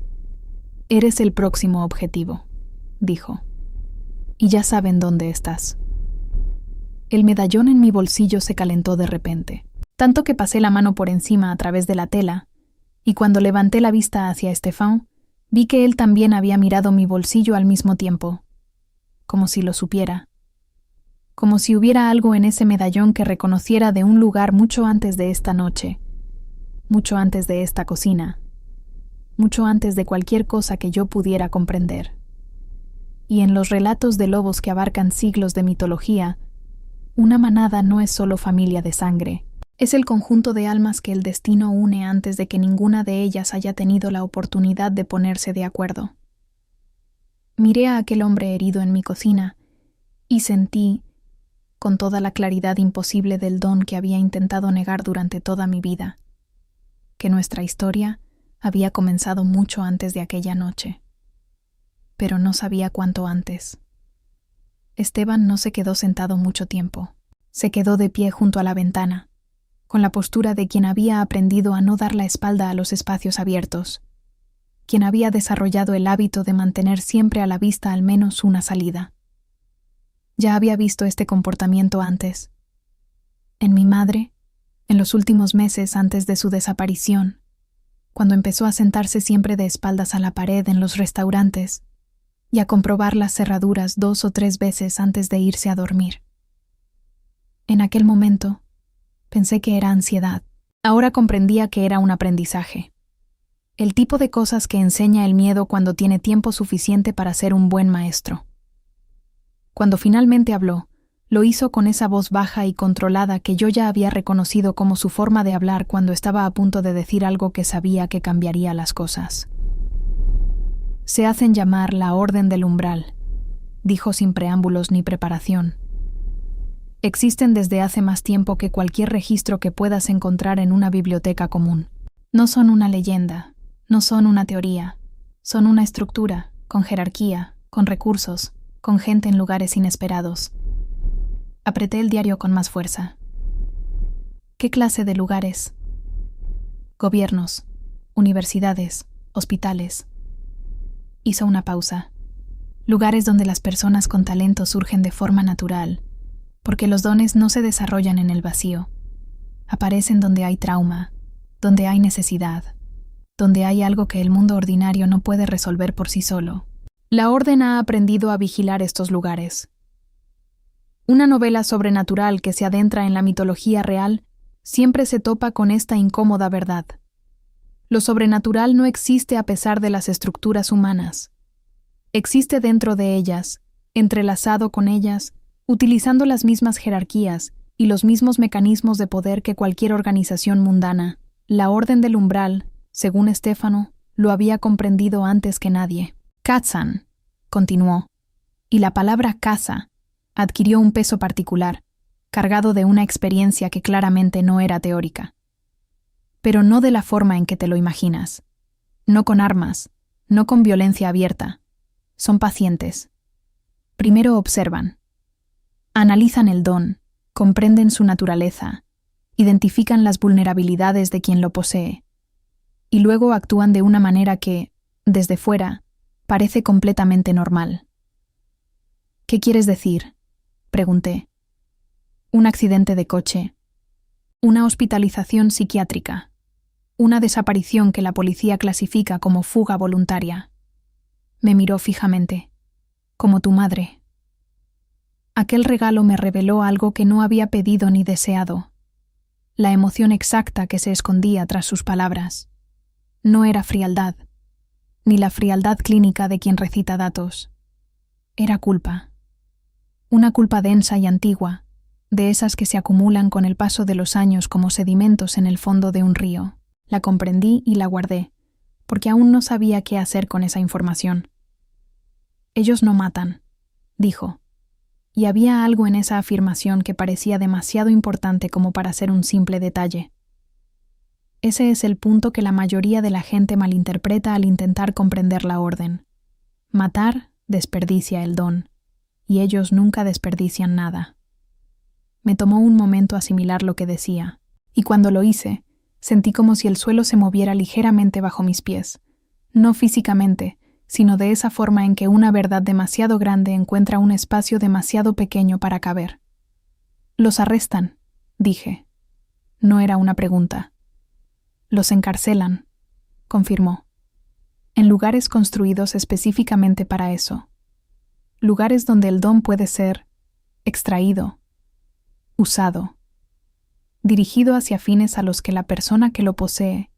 S1: «Eres el próximo objetivo», dijo. «Y ya saben dónde estás». El medallón en mi bolsillo se calentó de repente, tanto que pasé la mano por encima a través de la tela, y cuando levanté la vista hacia Stefan, vi que él también había mirado mi bolsillo al mismo tiempo, como si lo supiera. Como si hubiera algo en ese medallón que reconociera de un lugar mucho antes de esta noche, mucho antes de esta cocina, mucho antes de cualquier cosa que yo pudiera comprender. Y en los relatos de lobos que abarcan siglos de mitología, una manada no es solo familia de sangre, es el conjunto de almas que el destino une antes de que ninguna de ellas haya tenido la oportunidad de ponerse de acuerdo. Miré a aquel hombre herido en mi cocina y sentí, con toda la claridad imposible del don que había intentado negar durante toda mi vida, que nuestra historia había comenzado mucho antes de aquella noche. Pero no sabía cuánto antes. Esteban no se quedó sentado mucho tiempo. Se quedó de pie junto a la ventana, con la postura de quien había aprendido a no dar la espalda a los espacios abiertos, quien había desarrollado el hábito de mantener siempre a la vista al menos una salida. Ya había visto este comportamiento antes. En mi madre, en los últimos meses antes de su desaparición, cuando empezó a sentarse siempre de espaldas a la pared en los restaurantes y a comprobar las cerraduras 2 o 3 veces antes de irse a dormir. En aquel momento, pensé que era ansiedad. Ahora comprendía que era un aprendizaje. El tipo de cosas que enseña el miedo cuando tiene tiempo suficiente para ser un buen maestro. Cuando finalmente habló, lo hizo con esa voz baja y controlada que yo ya había reconocido como su forma de hablar cuando estaba a punto de decir algo que sabía que cambiaría las cosas. Se hacen llamar la Orden del Umbral, dijo sin preámbulos ni preparación. Existen desde hace más tiempo que cualquier registro que puedas encontrar en una biblioteca común. No son una leyenda, No son una teoría, son una estructura, con jerarquía, con recursos, con gente en lugares inesperados. Apreté el diario con más fuerza. ¿Qué clase de lugares? Gobiernos, universidades, hospitales. Hizo una pausa. Lugares donde las personas con talento surgen de forma natural, porque los dones no se desarrollan en el vacío. Aparecen donde hay trauma, donde hay necesidad, donde hay algo que el mundo ordinario no puede resolver por sí solo. La Orden ha aprendido a vigilar estos lugares. Una novela sobrenatural que se adentra en la mitología real siempre se topa con esta incómoda verdad. Lo sobrenatural no existe a pesar de las estructuras humanas. Existe dentro de ellas, entrelazado con ellas, utilizando las mismas jerarquías y los mismos mecanismos de poder que cualquier organización mundana. La Orden del Umbral, según Estéfano, lo había comprendido antes que nadie. Katzan, continuó, y la palabra casa adquirió un peso particular, cargado de una experiencia que claramente no era teórica. Pero no de la forma en que te lo imaginas. No con armas, no con violencia abierta. Son pacientes. Primero observan. Analizan el don, comprenden su naturaleza, identifican las vulnerabilidades de quien lo posee, y luego actúan de una manera que, desde fuera, parece completamente normal. ¿Qué quieres decir?, pregunté. Un accidente de coche, una hospitalización psiquiátrica, una desaparición que la policía clasifica como fuga voluntaria. Me miró fijamente, como tu madre. Aquel regalo me reveló algo que no había pedido ni deseado, la emoción exacta que se escondía tras sus palabras. No era frialdad, ni la frialdad clínica de quien recita datos. Era culpa. Una culpa densa y antigua, de esas que se acumulan con el paso de los años como sedimentos en el fondo de un río. La comprendí y la guardé, porque aún no sabía qué hacer con esa información. Ellos no matan, dijo, y había algo en esa afirmación que parecía demasiado importante como para ser un simple detalle. Ese es el punto que la mayoría de la gente malinterpreta al intentar comprender la Orden. Matar desperdicia el don, y ellos nunca desperdician nada. Me tomó un momento asimilar lo que decía, y cuando lo hice, sentí como si el suelo se moviera ligeramente bajo mis pies, no físicamente, sino de esa forma en que una verdad demasiado grande encuentra un espacio demasiado pequeño para caber. «Los arrestan», dije. No era una pregunta. «Los encarcelan», confirmó. «En lugares construidos específicamente para eso. Lugares donde el don puede ser extraído, usado, dirigido hacia fines a los que la persona que lo posee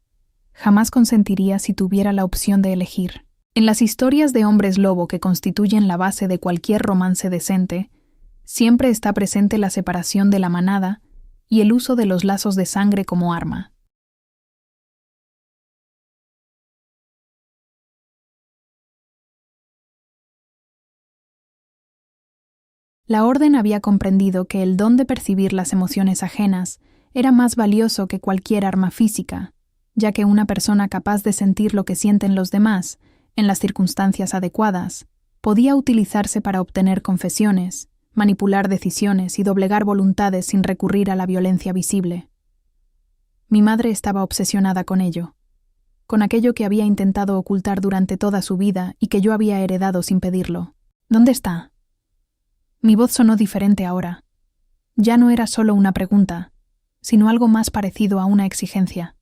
S1: jamás consentiría si tuviera la opción de elegir. En las historias de hombres lobo que constituyen la base de cualquier romance decente, siempre está presente la separación de la manada y el uso de los lazos de sangre como arma. La Orden había comprendido que el don de percibir las emociones ajenas era más valioso que cualquier arma física, ya que una persona capaz de sentir lo que sienten los demás, en las circunstancias adecuadas, podía utilizarse para obtener confesiones, manipular decisiones y doblegar voluntades sin recurrir a la violencia visible. Mi madre estaba obsesionada con ello, con aquello que había intentado ocultar durante toda su vida y que yo había heredado sin pedirlo. ¿Dónde está? Mi voz sonó diferente ahora. Ya no era solo una pregunta, sino algo más parecido a una exigencia.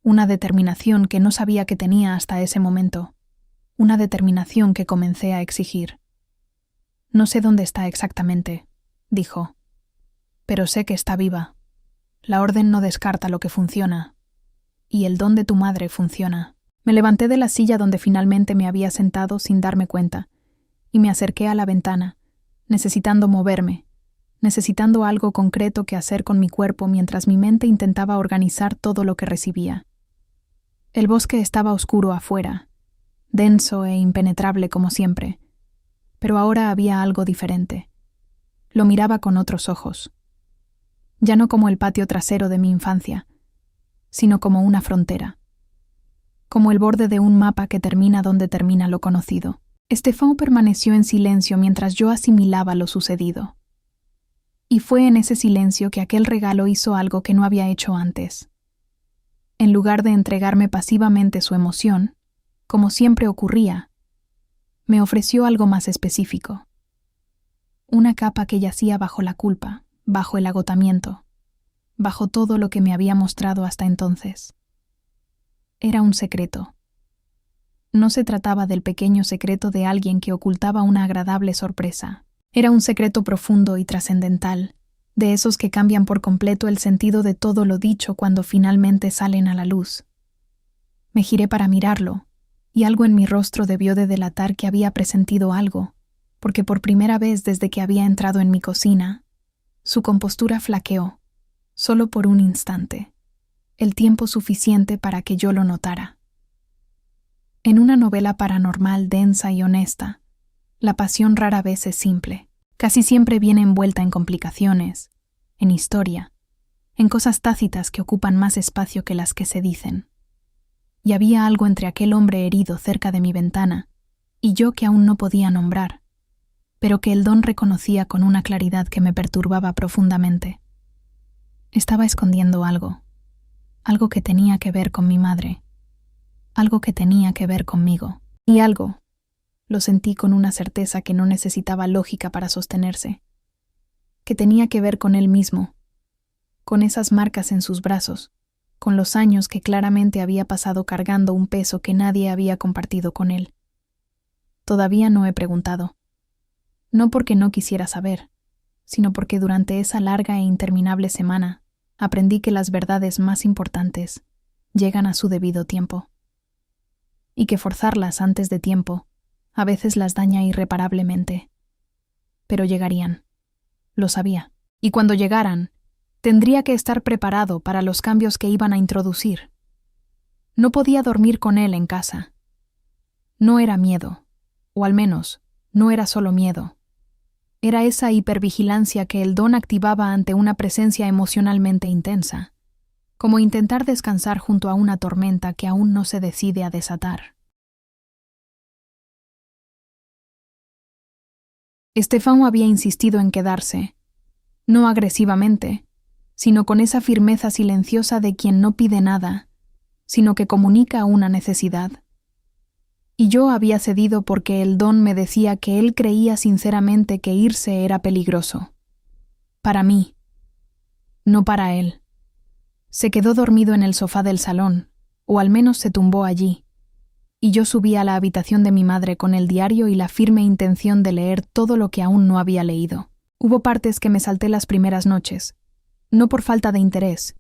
S1: Una determinación que no sabía que tenía hasta ese momento. Una determinación que comencé a exigir. «No sé dónde está exactamente», dijo, «pero sé que está viva. La Orden no descarta lo que funciona. Y el don de tu madre funciona». Me levanté de la silla donde finalmente me había sentado sin darme cuenta, y me acerqué a la ventana, necesitando moverme, necesitando algo concreto que hacer con mi cuerpo mientras mi mente intentaba organizar todo lo que recibía. El bosque estaba oscuro afuera, denso e impenetrable como siempre, pero ahora había algo diferente. Lo miraba con otros ojos. Ya no como el patio trasero de mi infancia, sino como una frontera. como el borde de un mapa que termina donde termina lo conocido. Stéphane permaneció en silencio mientras yo asimilaba lo sucedido. Y fue en ese silencio que aquel regalo hizo algo que no había hecho antes. En lugar de entregarme pasivamente su emoción, como siempre ocurría, me ofreció algo más específico. Una capa que yacía bajo la culpa, bajo el agotamiento, bajo todo lo que me había mostrado hasta entonces. Era un secreto. No se trataba del pequeño secreto de alguien que ocultaba una agradable sorpresa. Era un secreto profundo y trascendental, de esos que cambian por completo el sentido de todo lo dicho cuando finalmente salen a la luz. Me giré para mirarlo, y algo en mi rostro debió de delatar que había presentido algo, porque por primera vez desde que había entrado en mi cocina, su compostura flaqueó, solo por un instante, el tiempo suficiente para que yo lo notara. En una novela paranormal densa y honesta, la pasión rara vez es simple. Casi siempre viene envuelta en complicaciones, en historia, en cosas tácitas que ocupan más espacio que las que se dicen. Y había algo entre aquel hombre herido cerca de mi ventana y yo que aún no podía nombrar, pero que el don reconocía con una claridad que me perturbaba profundamente. Estaba escondiendo algo, algo que tenía que ver con mi madre, algo que tenía que ver conmigo, y algo, lo sentí con una certeza que no necesitaba lógica para sostenerse, que tenía que ver con él mismo, con esas marcas en sus brazos, con los años que claramente había pasado cargando un peso que nadie había compartido con él. Todavía no he preguntado, no porque no quisiera saber, sino porque durante esa larga e interminable semana aprendí que las verdades más importantes llegan a su debido tiempo, y que forzarlas antes de tiempo a veces las daña irreparablemente. Pero llegarían, lo sabía, y cuando llegaran, tendría que estar preparado para los cambios que iban a introducir. No podía dormir con él en casa. No era miedo, o al menos, no era solo miedo. Era esa hipervigilancia que el don activaba ante una presencia emocionalmente intensa, como intentar descansar junto a una tormenta que aún no se decide a desatar. Stéphane había insistido en quedarse, no agresivamente, sino con esa firmeza silenciosa de quien no pide nada, sino que comunica una necesidad. Y yo había cedido porque el don me decía que él creía sinceramente que irse era peligroso. Para mí, no para él. Se quedó dormido en el sofá del salón, o al menos se tumbó allí, y yo subí a la habitación de mi madre con el diario y la firme intención de leer todo lo que aún no había leído. Hubo partes que me salté las primeras noches, no por falta de interés,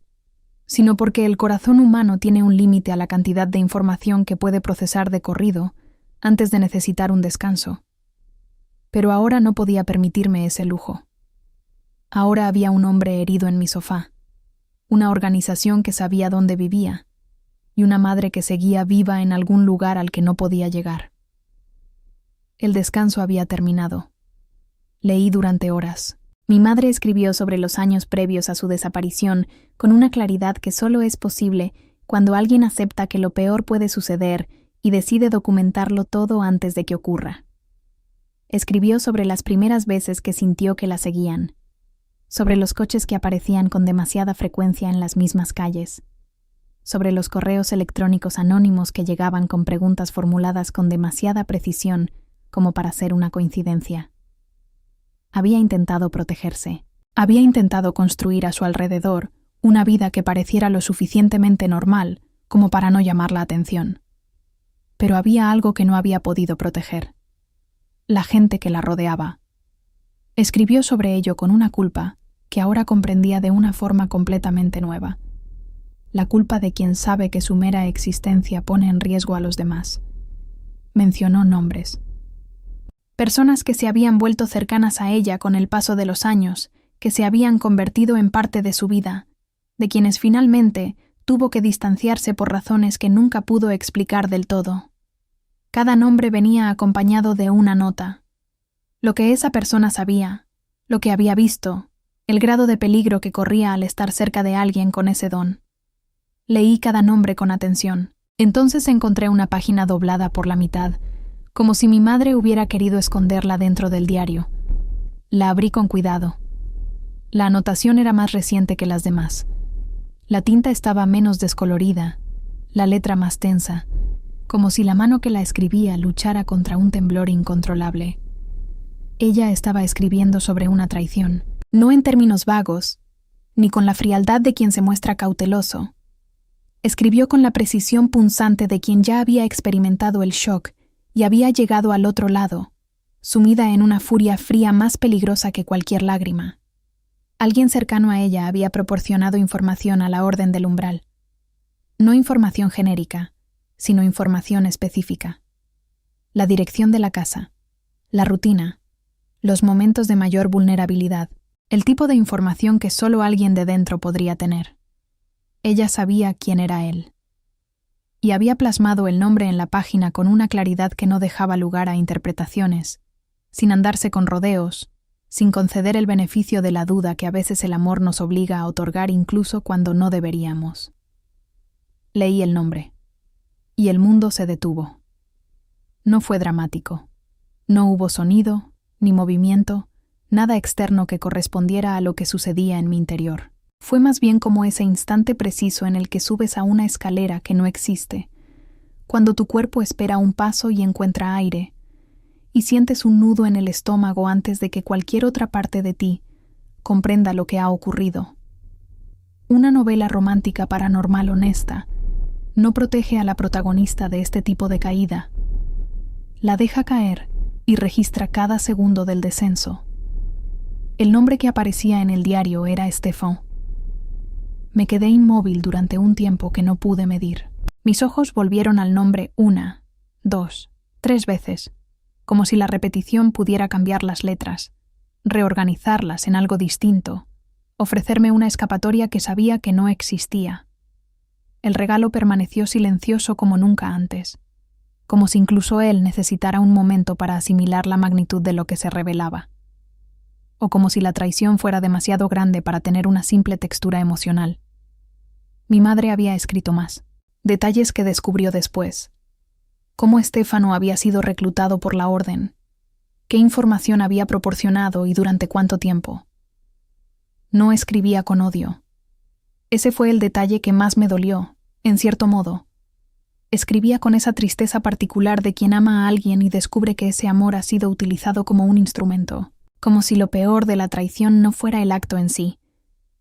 S1: sino porque el corazón humano tiene un límite a la cantidad de información que puede procesar de corrido antes de necesitar un descanso. Pero ahora no podía permitirme ese lujo. Ahora había un hombre herido en mi sofá, una organización que sabía dónde vivía, y una madre que seguía viva en algún lugar al que no podía llegar. El descanso había terminado. Leí durante horas. Mi madre escribió sobre los años previos a su desaparición con una claridad que solo es posible cuando alguien acepta que lo peor puede suceder y decide documentarlo todo antes de que ocurra. Escribió sobre las primeras veces que sintió que la seguían, sobre los coches que aparecían con demasiada frecuencia en las mismas calles, sobre los correos electrónicos anónimos que llegaban con preguntas formuladas con demasiada precisión como para ser una coincidencia. Había intentado protegerse. Había intentado construir a su alrededor una vida que pareciera lo suficientemente normal como para no llamar la atención. Pero había algo que no había podido proteger: la gente que la rodeaba. Escribió sobre ello con una culpa que ahora comprendía de una forma completamente nueva. La culpa de quien sabe que su mera existencia pone en riesgo a los demás. Mencionó nombres. Personas que se habían vuelto cercanas a ella con el paso de los años, que se habían convertido en parte de su vida, de quienes finalmente tuvo que distanciarse por razones que nunca pudo explicar del todo. Cada nombre venía acompañado de una nota. Lo que esa persona sabía, lo que había visto, el grado de peligro que corría al estar cerca de alguien con ese don. Leí cada nombre con atención. Entonces encontré una página doblada por la mitad, como si mi madre hubiera querido esconderla dentro del diario. La abrí con cuidado. La anotación era más reciente que las demás. La tinta estaba menos descolorida, la letra más tensa, como si la mano que la escribía luchara contra un temblor incontrolable. Ella estaba escribiendo sobre una traición, no en términos vagos, ni con la frialdad de quien se muestra cauteloso. Escribió con la precisión punzante de quien ya había experimentado el shock y había llegado al otro lado, sumida en una furia fría más peligrosa que cualquier lágrima. Alguien cercano a ella había proporcionado información a la Orden del Umbral. No información genérica, sino información específica. La dirección de la casa, la rutina, los momentos de mayor vulnerabilidad, el tipo de información que solo alguien de dentro podría tener. Ella sabía quién era él. Y había plasmado el nombre en la página con una claridad que no dejaba lugar a interpretaciones, sin andarse con rodeos, sin conceder el beneficio de la duda que a veces el amor nos obliga a otorgar incluso cuando no deberíamos. Leí el nombre, y el mundo se detuvo. No fue dramático. No hubo sonido, ni movimiento, nada externo que correspondiera a lo que sucedía en mi interior. Fue más bien como ese instante preciso en el que subes a una escalera que no existe, cuando tu cuerpo espera un paso y encuentra aire, y sientes un nudo en el estómago antes de que cualquier otra parte de ti comprenda lo que ha ocurrido. Una novela romántica paranormal honesta no protege a la protagonista de este tipo de caída. La deja caer y registra cada segundo del descenso. El nombre que aparecía en el diario era Stéphane. Me quedé inmóvil durante un tiempo que no pude medir. Mis ojos volvieron al nombre 1, 2, 3 veces, como si la repetición pudiera cambiar las letras, reorganizarlas en algo distinto, ofrecerme una escapatoria que sabía que no existía. El regalo permaneció silencioso como nunca antes, como si incluso él necesitara un momento para asimilar la magnitud de lo que se revelaba, o como si la traición fuera demasiado grande para tener una simple textura emocional. Mi madre había escrito más, detalles que descubrió después. Cómo Estéfano había sido reclutado por la Orden, qué información había proporcionado y durante cuánto tiempo. No escribía con odio. Ese fue el detalle que más me dolió, en cierto modo. Escribía con esa tristeza particular de quien ama a alguien y descubre que ese amor ha sido utilizado como un instrumento, como si lo peor de la traición no fuera el acto en sí,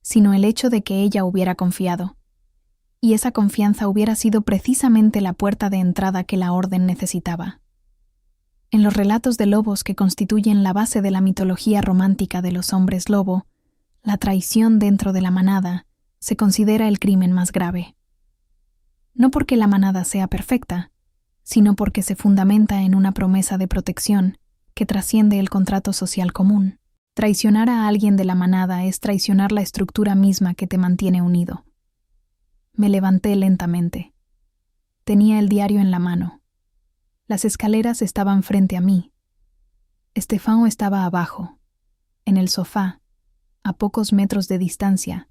S1: sino el hecho de que ella hubiera confiado. Y esa confianza hubiera sido precisamente la puerta de entrada que la Orden necesitaba. En los relatos de lobos que constituyen la base de la mitología romántica de los hombres lobo, la traición dentro de la manada se considera el crimen más grave. No porque la manada sea perfecta, sino porque se fundamenta en una promesa de protección que trasciende el contrato social común. Traicionar a alguien de la manada es traicionar la estructura misma que te mantiene unido. Me levanté lentamente. Tenía el diario en la mano. Las escaleras estaban frente a mí. Estéfano estaba abajo, en el sofá, a pocos metros de distancia,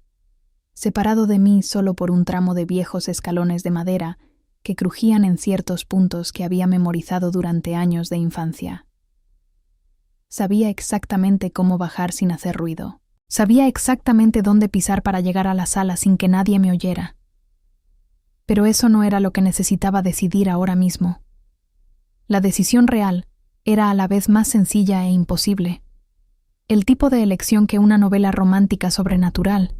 S1: separado de mí solo por un tramo de viejos escalones de madera que crujían en ciertos puntos que había memorizado durante años de infancia. Sabía exactamente cómo bajar sin hacer ruido. Sabía exactamente dónde pisar para llegar a la sala sin que nadie me oyera. Pero eso no era lo que necesitaba decidir ahora mismo. La decisión real era a la vez más sencilla e imposible. El tipo de elección que una novela romántica sobrenatural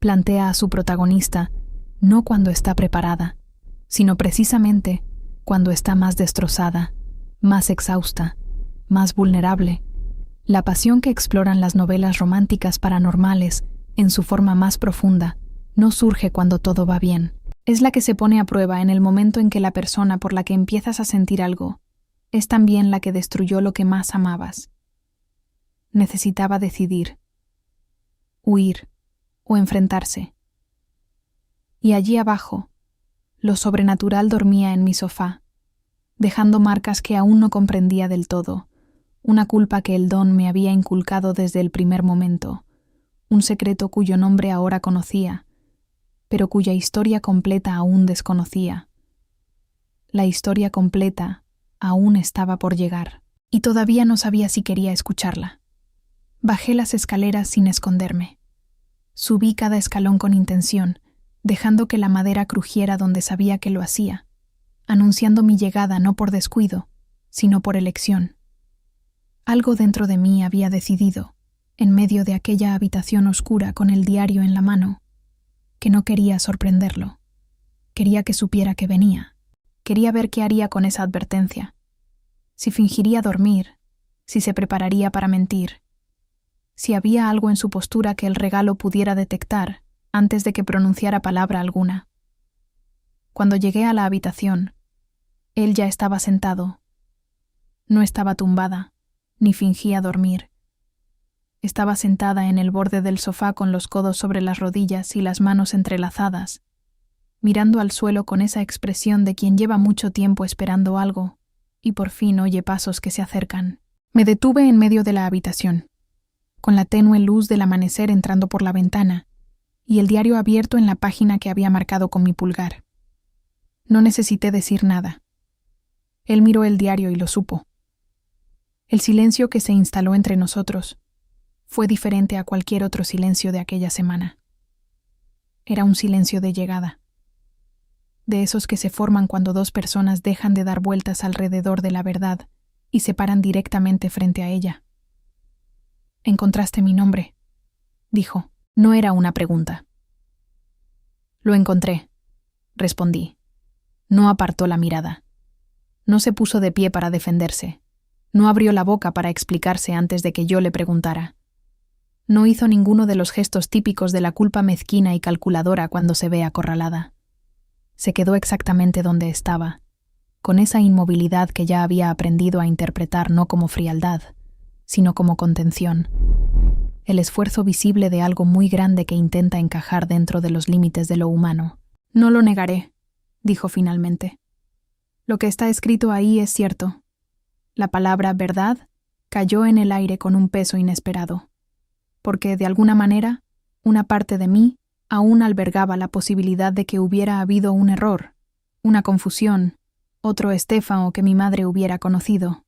S1: plantea a su protagonista no cuando está preparada, sino precisamente cuando está más destrozada, más exhausta, más vulnerable. La pasión que exploran las novelas románticas paranormales, en su forma más profunda, no surge cuando todo va bien. Es la que se pone a prueba en el momento en que la persona por la que empiezas a sentir algo es también la que destruyó lo que más amabas. Necesitaba decidir, huir o enfrentarse. Y allí abajo, lo sobrenatural dormía en mi sofá, dejando marcas que aún no comprendía del todo, una culpa que el don me había inculcado desde el primer momento, un secreto cuyo nombre ahora conocía, pero cuya historia completa aún desconocía. La historia completa aún estaba por llegar, y todavía no sabía si quería escucharla. Bajé las escaleras sin esconderme. Subí cada escalón con intención, dejando que la madera crujiera donde sabía que lo hacía, anunciando mi llegada no por descuido, sino por elección. Algo dentro de mí había decidido, en medio de aquella habitación oscura con el diario en la mano, que no quería sorprenderlo. Quería que supiera que venía. Quería ver qué haría con esa advertencia. Si fingiría dormir, si se prepararía para mentir, si había algo en su postura que el regalo pudiera detectar antes de que pronunciara palabra alguna. Cuando llegué a la habitación, él ya estaba sentado. No estaba tumbada, ni fingía dormir. Estaba sentada en el borde del sofá con los codos sobre las rodillas y las manos entrelazadas, mirando al suelo con esa expresión de quien lleva mucho tiempo esperando algo y por fin oye pasos que se acercan. Me detuve en medio de la habitación, con la tenue luz del amanecer entrando por la ventana y el diario abierto en la página que había marcado con mi pulgar. No necesité decir nada. Él miró el diario y lo supo. El silencio que se instaló entre nosotros fue diferente a cualquier otro silencio de aquella semana. Era un silencio de llegada, de esos que se forman cuando dos personas dejan de dar vueltas alrededor de la verdad y se paran directamente frente a ella. «Encontraste mi nombre», dijo. No era una pregunta. «Lo encontré», respondí. No apartó la mirada. No se puso de pie para defenderse. No abrió la boca para explicarse antes de que yo le preguntara. No hizo ninguno de los gestos típicos de la culpa mezquina y calculadora cuando se ve acorralada. Se quedó exactamente donde estaba, con esa inmovilidad que ya había aprendido a interpretar no como frialdad, sino como contención, el esfuerzo visible de algo muy grande que intenta encajar dentro de los límites de lo humano. «No lo negaré», dijo finalmente. «Lo que está escrito ahí es cierto. La palabra verdad cayó en el aire con un peso inesperado, porque, de alguna manera, una parte de mí aún albergaba la posibilidad de que hubiera habido un error, una confusión, otro Estéfano que mi madre hubiera conocido.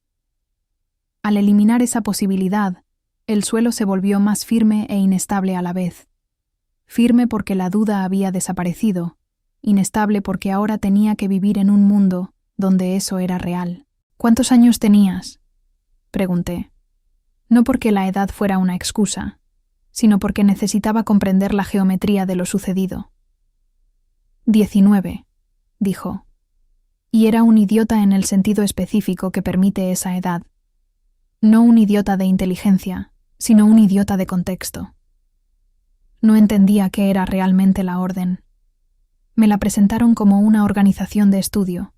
S1: Al eliminar esa posibilidad, el suelo se volvió más firme e inestable a la vez. Firme porque la duda había desaparecido, inestable porque ahora tenía que vivir en un mundo donde eso era real. «¿Cuántos años tenías?», pregunté. No porque la edad fuera una excusa, sino porque necesitaba comprender la geometría de lo sucedido. 19, dijo. Y era un idiota en el sentido específico que permite esa edad. No un idiota de inteligencia, sino un idiota de contexto. No entendía qué era realmente la orden. Me la presentaron como una organización de estudio,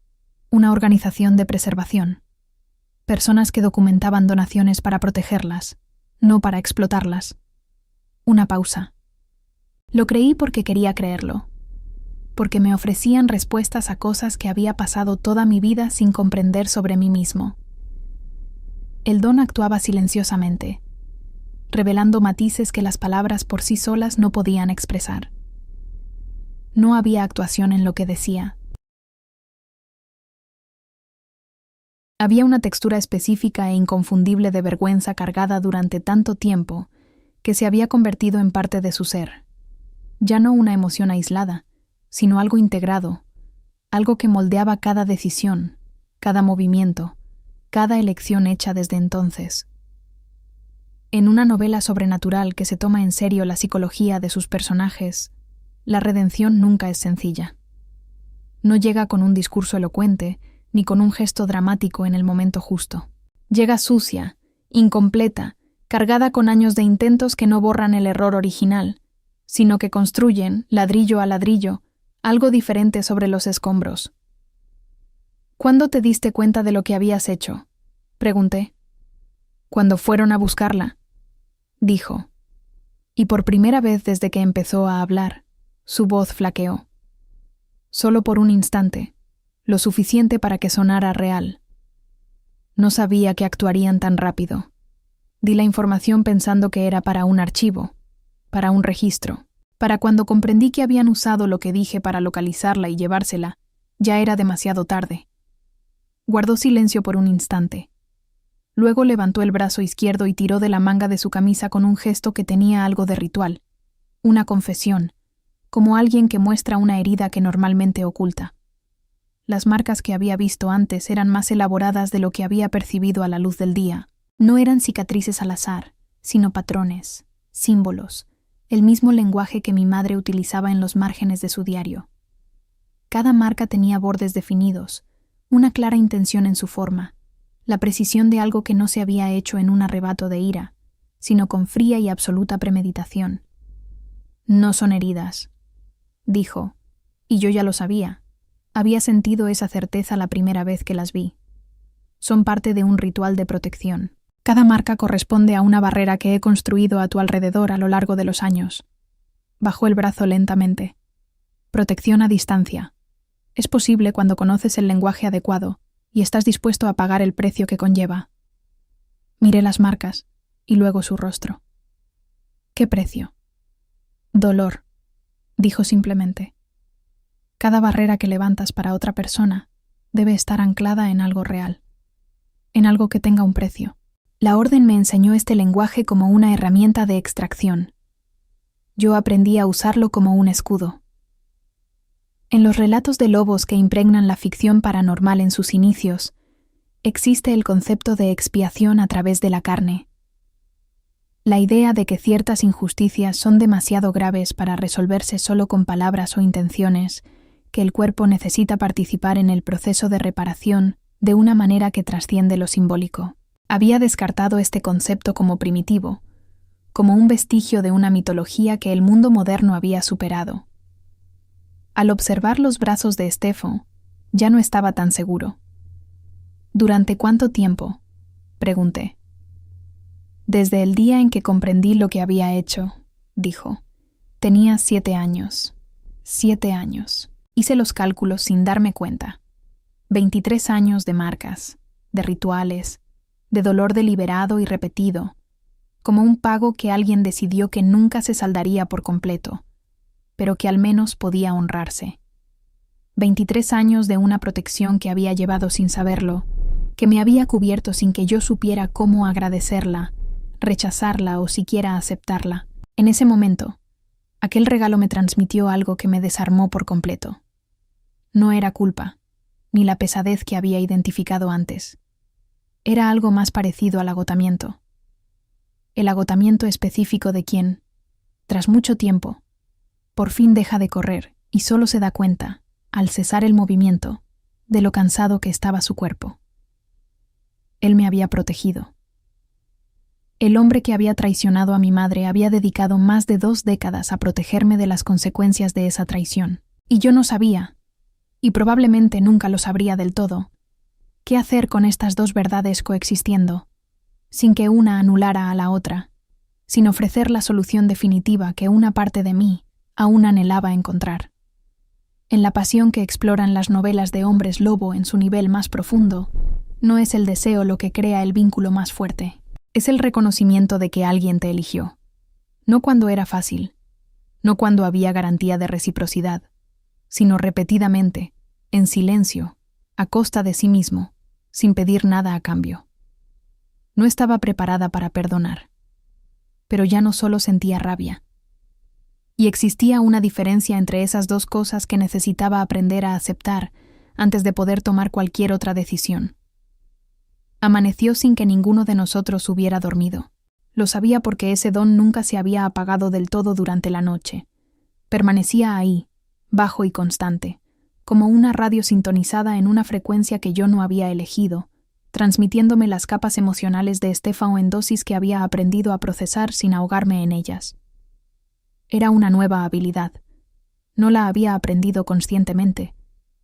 S1: una organización de preservación. Personas que documentaban donaciones para protegerlas, no para explotarlas. Una pausa. Lo creí porque quería creerlo, porque me ofrecían respuestas a cosas que había pasado toda mi vida sin comprender sobre mí mismo. El don actuaba silenciosamente, revelando matices que las palabras por sí solas no podían expresar. No había actuación en lo que decía. Había una textura específica e inconfundible de vergüenza cargada durante tanto tiempo que se había convertido en parte de su ser. Ya no una emoción aislada, sino algo integrado, algo que moldeaba cada decisión, cada movimiento, cada elección hecha desde entonces. En una novela sobrenatural que se toma en serio la psicología de sus personajes, la redención nunca es sencilla. No llega con un discurso elocuente, ni con un gesto dramático en el momento justo. Llega sucia, incompleta, cargada con años de intentos que no borran el error original, sino que construyen, ladrillo a ladrillo, algo diferente sobre los escombros. «¿Cuándo te diste cuenta de lo que habías hecho?», pregunté. «Cuando fueron a buscarla», dijo. Y por primera vez desde que empezó a hablar, su voz flaqueó. Solo por un instante, lo suficiente para que sonara real. No sabía que actuarían tan rápido. Di la información pensando que era para un archivo, para un registro. Para cuando comprendí que habían usado lo que dije para localizarla y llevársela, ya era demasiado tarde. Guardó silencio por un instante. Luego levantó el brazo izquierdo y tiró de la manga de su camisa con un gesto que tenía algo de ritual, una confesión, como alguien que muestra una herida que normalmente oculta. Las marcas que había visto antes eran más elaboradas de lo que había percibido a la luz del día. No eran cicatrices al azar, sino patrones, símbolos, el mismo lenguaje que mi madre utilizaba en los márgenes de su diario. Cada marca tenía bordes definidos, una clara intención en su forma, la precisión de algo que no se había hecho en un arrebato de ira, sino con fría y absoluta premeditación. No son heridas, dijo, y yo ya lo sabía. Había sentido esa certeza la primera vez que las vi. Son parte de un ritual de protección. Cada marca corresponde a una barrera que he construido a tu alrededor a lo largo de los años. Bajó el brazo lentamente. Protección a distancia. Es posible cuando conoces el lenguaje adecuado y estás dispuesto a pagar el precio que conlleva. Miré las marcas y luego su rostro. ¿Qué precio? Dolor, dijo simplemente. Cada barrera que levantas para otra persona debe estar anclada en algo real, en algo que tenga un precio. La orden me enseñó este lenguaje como una herramienta de extracción. Yo aprendí a usarlo como un escudo. En los relatos de lobos que impregnan la ficción paranormal en sus inicios, existe el concepto de expiación a través de la carne. La idea de que ciertas injusticias son demasiado graves para resolverse solo con palabras o intenciones, que el cuerpo necesita participar en el proceso de reparación de una manera que trasciende lo simbólico. Había descartado este concepto como primitivo, como un vestigio de una mitología que el mundo moderno había superado. Al observar los brazos de Stefan, ya no estaba tan seguro. ¿Durante cuánto tiempo?, pregunté. Desde el día en que comprendí lo que había hecho, dijo. Tenía 7 años. 7 años. Hice los cálculos sin darme cuenta. 23 años de marcas, de rituales, de dolor deliberado y repetido, como un pago que alguien decidió que nunca se saldaría por completo, pero que al menos podía honrarse. 23 años de una protección que había llevado sin saberlo, que me había cubierto sin que yo supiera cómo agradecerla, rechazarla o siquiera aceptarla. En ese momento, aquel regalo me transmitió algo que me desarmó por completo. No era culpa, ni la pesadez que había identificado antes. Era algo más parecido al agotamiento. El agotamiento específico de quien, tras mucho tiempo, por fin deja de correr y solo se da cuenta, al cesar el movimiento, de lo cansado que estaba su cuerpo. Él me había protegido. El hombre que había traicionado a mi madre había dedicado más de 2 décadas a protegerme de las consecuencias de esa traición. Y yo no sabía, y probablemente nunca lo sabría del todo, qué hacer con estas 2 verdades coexistiendo, sin que una anulara a la otra, sin ofrecer la solución definitiva que una parte de mí aún anhelaba encontrar. En la pasión que exploran las novelas de hombres lobo en su nivel más profundo, no es el deseo lo que crea el vínculo más fuerte, es el reconocimiento de que alguien te eligió. No cuando era fácil, no cuando había garantía de reciprocidad, sino repetidamente, en silencio, a costa de sí mismo, sin pedir nada a cambio. No estaba preparada para perdonar, pero ya no solo sentía rabia. Y existía una diferencia entre esas 2 cosas que necesitaba aprender a aceptar antes de poder tomar cualquier otra decisión. Amaneció sin que ninguno de nosotros hubiera dormido. Lo sabía porque ese don nunca se había apagado del todo durante la noche. Permanecía ahí, bajo y constante, como una radio sintonizada en una frecuencia que yo no había elegido, transmitiéndome las capas emocionales de Stefan en dosis que había aprendido a procesar sin ahogarme en ellas. Era una nueva habilidad. No la había aprendido conscientemente,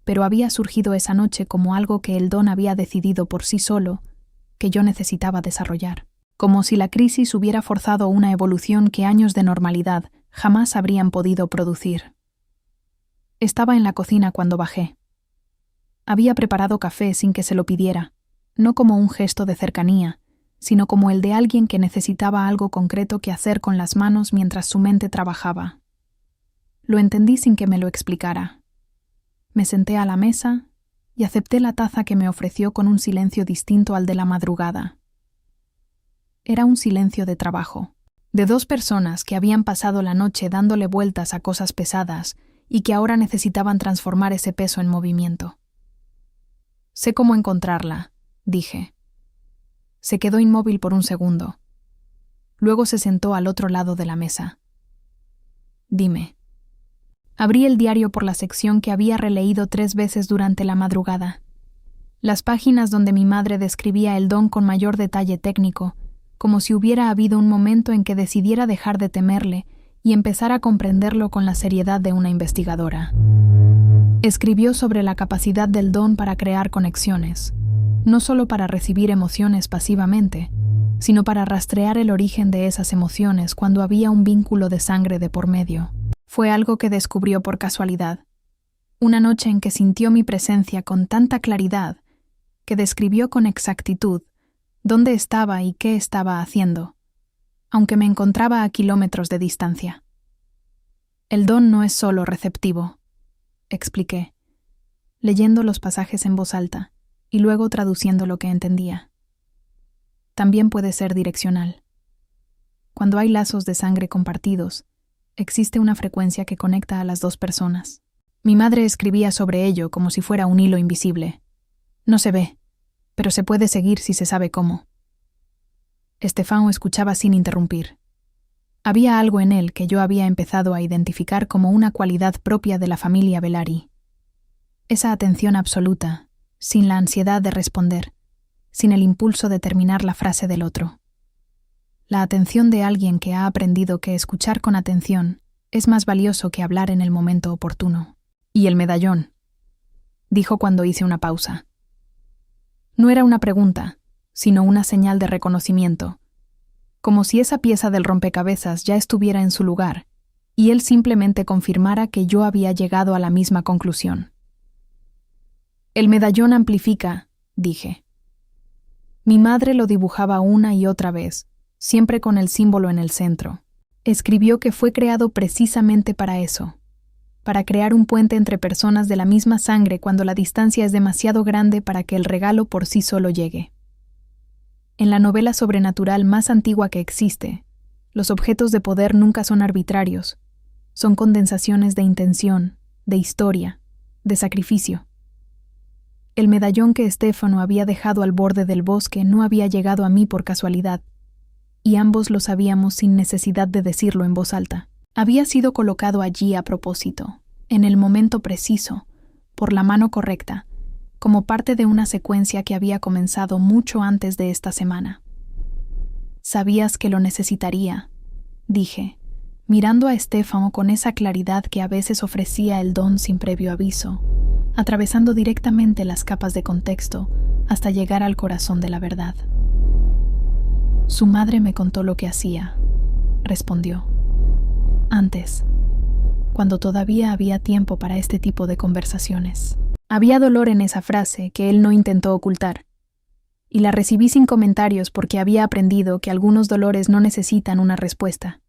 S1: pero había surgido esa noche como algo que el don había decidido por sí solo, que yo necesitaba desarrollar, como si la crisis hubiera forzado una evolución que años de normalidad jamás habrían podido producir. Estaba en la cocina cuando bajé. Había preparado café sin que se lo pidiera, no como un gesto de cercanía, sino como el de alguien que necesitaba algo concreto que hacer con las manos mientras su mente trabajaba. Lo entendí sin que me lo explicara. Me senté a la mesa y acepté la taza que me ofreció con un silencio distinto al de la madrugada. Era un silencio de trabajo, de dos personas que habían pasado la noche dándole vueltas a cosas pesadas y que ahora necesitaban transformar ese peso en movimiento. «Sé cómo encontrarla», dije. Se quedó inmóvil por un segundo. Luego se sentó al otro lado de la mesa. «Dime». Abrí el diario por la sección que había releído 3 veces durante la madrugada. Las páginas donde mi madre describía el don con mayor detalle técnico, como si hubiera habido un momento en que decidiera dejar de temerle y empezar a comprenderlo con la seriedad de una investigadora. Escribió sobre la capacidad del don para crear conexiones, no solo para recibir emociones pasivamente, sino para rastrear el origen de esas emociones cuando había un vínculo de sangre de por medio. Fue algo que descubrió por casualidad, una noche en que sintió mi presencia con tanta claridad que describió con exactitud dónde estaba y qué estaba haciendo, aunque me encontraba a kilómetros de distancia. El don no es solo receptivo, expliqué, leyendo los pasajes en voz alta y luego traduciendo lo que entendía. También puede ser direccional. Cuando hay lazos de sangre compartidos, existe una frecuencia que conecta a las dos personas. Mi madre escribía sobre ello como si fuera un hilo invisible. No se ve, pero se puede seguir si se sabe cómo. Estefano escuchaba sin interrumpir. Había algo en él que yo había empezado a identificar como una cualidad propia de la familia Velari. Esa atención absoluta, sin la ansiedad de responder, sin el impulso de terminar la frase del otro. La atención de alguien que ha aprendido que escuchar con atención es más valioso que hablar en el momento oportuno. «¿Y el medallón?», dijo cuando hice una pausa. No era una pregunta, sino una señal de reconocimiento, como si esa pieza del rompecabezas ya estuviera en su lugar, y él simplemente confirmara que yo había llegado a la misma conclusión. «El medallón amplifica», dije. Mi madre lo dibujaba una y otra vez, siempre con el símbolo en el centro. Escribió que fue creado precisamente para eso, para crear un puente entre personas de la misma sangre cuando la distancia es demasiado grande para que el regalo por sí solo llegue. En la novela sobrenatural más antigua que existe, los objetos de poder nunca son arbitrarios, son condensaciones de intención, de historia, de sacrificio. El medallón que Estefano había dejado al borde del bosque no había llegado a mí por casualidad, y ambos lo sabíamos sin necesidad de decirlo en voz alta. Había sido colocado allí a propósito, en el momento preciso, por la mano correcta, como parte de una secuencia que había comenzado mucho antes de esta semana. «Sabías que lo necesitaría», dije, mirando a Estefano con esa claridad que a veces ofrecía el don sin previo aviso, atravesando directamente las capas de contexto hasta llegar al corazón de la verdad. «Su madre me contó lo que hacía», respondió. «Antes, cuando todavía había tiempo para este tipo de conversaciones». Había dolor en esa frase que él no intentó ocultar, y la recibí sin comentarios porque había aprendido que algunos dolores no necesitan una respuesta.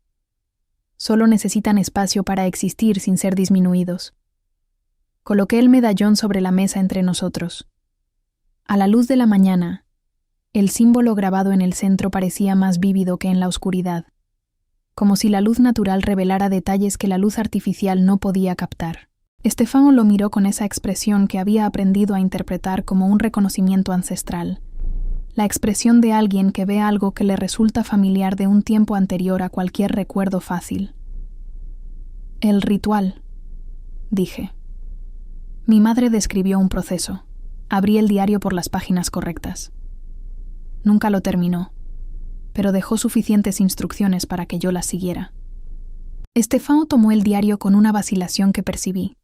S1: Solo necesitan espacio para existir sin ser disminuidos. Coloqué el medallón sobre la mesa entre nosotros. A la luz de la mañana, el símbolo grabado en el centro parecía más vívido que en la oscuridad, como si la luz natural revelara detalles que la luz artificial no podía captar. Estefano lo miró con esa expresión que había aprendido a interpretar como un reconocimiento ancestral, la expresión de alguien que ve algo que le resulta familiar de un tiempo anterior a cualquier recuerdo fácil. «El ritual», dije. Mi madre describió un proceso. Abrí el diario por las páginas correctas. Nunca lo terminó, pero dejó suficientes instrucciones para que yo las siguiera. Estefano tomó el diario con una vacilación que percibí,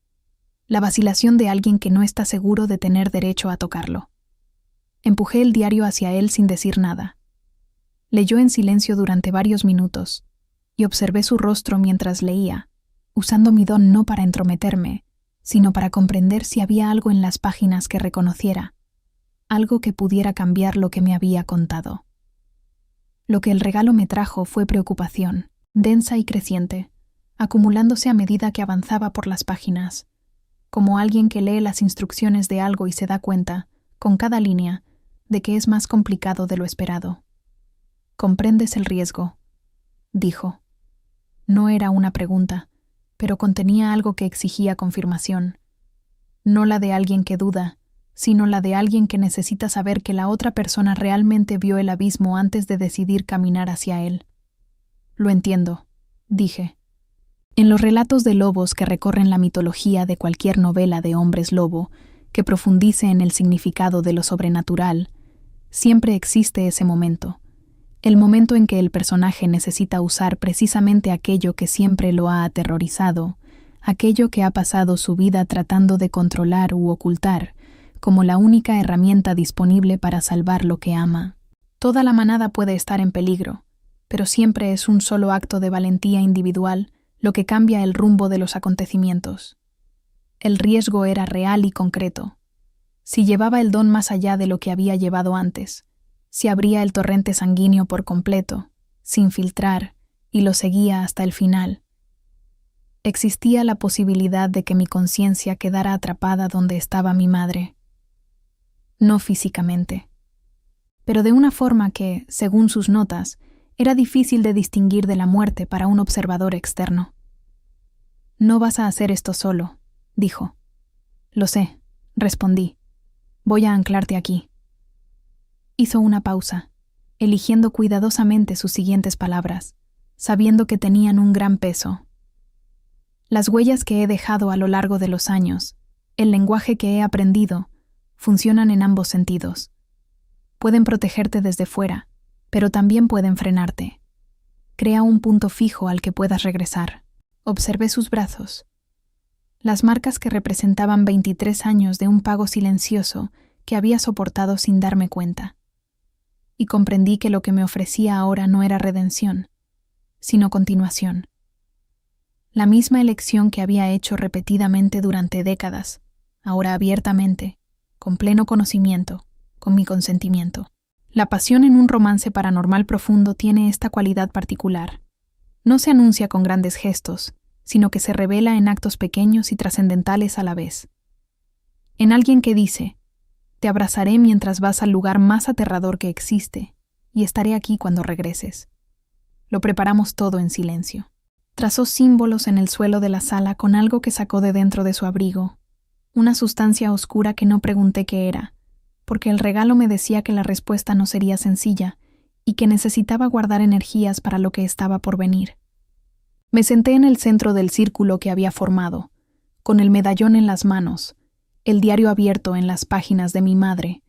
S1: la vacilación de alguien que no está seguro de tener derecho a tocarlo. Empujé el diario hacia él sin decir nada. Leyó en silencio durante varios minutos y observé su rostro mientras leía, usando mi don no para entrometerme, sino para comprender si había algo en las páginas que reconociera, algo que pudiera cambiar lo que me había contado. Lo que el regalo me trajo fue preocupación, densa y creciente, acumulándose a medida que avanzaba por las páginas, como alguien que lee las instrucciones de algo y se da cuenta, con cada línea, de que es más complicado de lo esperado. «¿Comprendes el riesgo?», dijo. No era una pregunta, pero contenía algo que exigía confirmación. No la de alguien que duda, sino la de alguien que necesita saber que la otra persona realmente vio el abismo antes de decidir caminar hacia él. «Lo entiendo», dije. En los relatos de lobos que recorren la mitología de cualquier novela de hombres lobo que profundice en el significado de lo sobrenatural, siempre existe ese momento, el momento en que el personaje necesita usar precisamente aquello que siempre lo ha aterrorizado, aquello que ha pasado su vida tratando de controlar u ocultar, como la única herramienta disponible para salvar lo que ama. Toda la manada puede estar en peligro, pero siempre es un solo acto de valentía individual lo que cambia el rumbo de los acontecimientos. El riesgo era real y concreto. Si llevaba el don más allá de lo que había llevado antes, si abría el torrente sanguíneo por completo, sin filtrar, y lo seguía hasta el final, existía la posibilidad de que mi conciencia quedara atrapada donde estaba mi madre. No físicamente, pero de una forma que, según sus notas, era difícil de distinguir de la muerte para un observador externo. «No vas a hacer esto solo», dijo. «Lo sé», respondí. «Voy a anclarte aquí». Hizo una pausa, eligiendo cuidadosamente sus siguientes palabras, sabiendo que tenían un gran peso. Las huellas que he dejado a lo largo de los años, el lenguaje que he aprendido, funcionan en ambos sentidos. Pueden protegerte desde fuera, pero también pueden frenarte. Crea un punto fijo al que puedas regresar. Observé sus brazos. Las marcas que representaban 23 años de un pago silencioso que había soportado sin darme cuenta. Y comprendí que lo que me ofrecía ahora no era redención, sino continuación. La misma elección que había hecho repetidamente durante décadas, ahora abiertamente, con pleno conocimiento, con mi consentimiento. La pasión en un romance paranormal profundo tiene esta cualidad particular. No se anuncia con grandes gestos, sino que se revela en actos pequeños y trascendentales a la vez. En alguien que dice: «Te abrazaré mientras vas al lugar más aterrador que existe, y estaré aquí cuando regreses». Lo preparamos todo en silencio. Trazó símbolos en el suelo de la sala con algo que sacó de dentro de su abrigo, una sustancia oscura que no pregunté qué era, porque el regalo me decía que la respuesta no sería sencilla y que necesitaba guardar energías para lo que estaba por venir. Me senté en el centro del círculo que había formado, con el medallón en las manos, el diario abierto en las páginas de mi madre,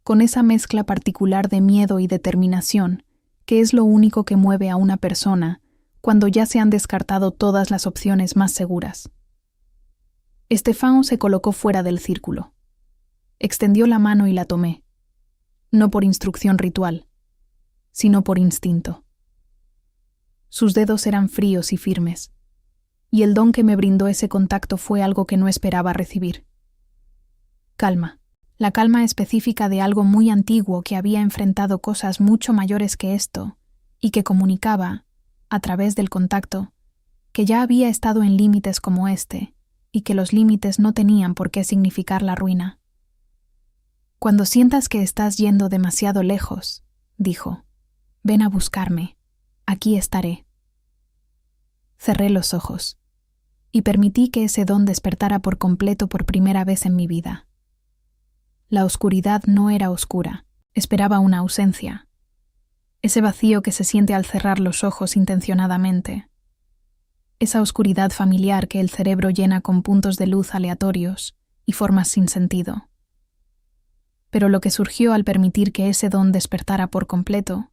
S1: con esa mezcla particular de miedo y determinación, que es lo único que mueve a una persona cuando ya se han descartado todas las opciones más seguras. Estefano se colocó fuera del círculo. Extendió la mano y la tomé, no por instrucción ritual, sino por instinto. Sus dedos eran fríos y firmes, y el don que me brindó ese contacto fue algo que no esperaba recibir. Calma, la calma específica de algo muy antiguo que había enfrentado cosas mucho mayores que esto, y que comunicaba, a través del contacto, que ya había estado en límites como este, y que los límites no tenían por qué significar la ruina. «Cuando sientas que estás yendo demasiado lejos», dijo, «ven a buscarme. Aquí estaré». Cerré los ojos y permití que ese don despertara por completo por primera vez en mi vida. La oscuridad no era oscura, esperaba una ausencia. Ese vacío que se siente al cerrar los ojos intencionadamente. Esa oscuridad familiar que el cerebro llena con puntos de luz aleatorios y formas sin sentido. Pero lo que surgió al permitir que ese don despertara por completo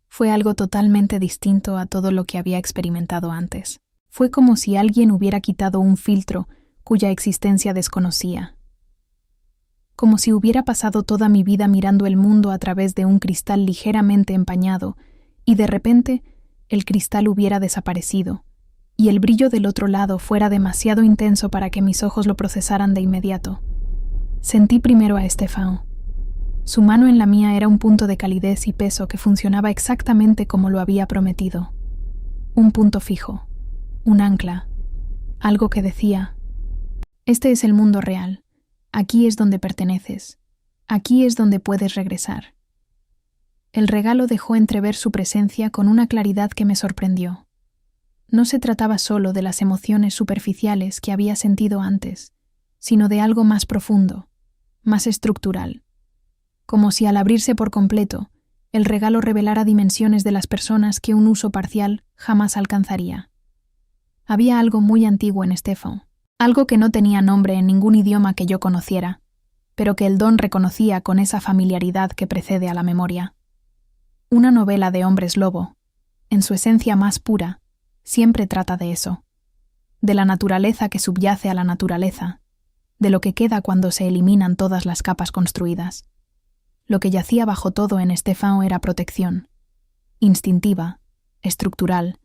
S1: fue algo totalmente distinto a todo lo que había experimentado antes. Fue como si alguien hubiera quitado un filtro cuya existencia desconocía. Como si hubiera pasado toda mi vida mirando el mundo a través de un cristal ligeramente empañado y de repente el cristal hubiera desaparecido y el brillo del otro lado fuera demasiado intenso para que mis ojos lo procesaran de inmediato. Sentí primero a Estefano. Su mano en la mía era un punto de calidez y peso que funcionaba exactamente como lo había prometido. Un punto fijo, un ancla, algo que decía: Este es el mundo real. Aquí es donde perteneces. Aquí es donde puedes regresar. El regalo dejó entrever su presencia con una claridad que me sorprendió. No se trataba solo de las emociones superficiales que había sentido antes, sino de algo más profundo, más estructural. Como si al abrirse por completo, el regalo revelara dimensiones de las personas que un uso parcial jamás alcanzaría. Había algo muy antiguo en Stefan, algo que no tenía nombre en ningún idioma que yo conociera, pero que el don reconocía con esa familiaridad que precede a la memoria. Una novela de hombres lobo, en su esencia más pura, siempre trata de eso, de la naturaleza que subyace a la naturaleza, de lo que queda cuando se eliminan todas las capas construidas. Lo que yacía bajo todo en Stefan era protección, instintiva, estructural,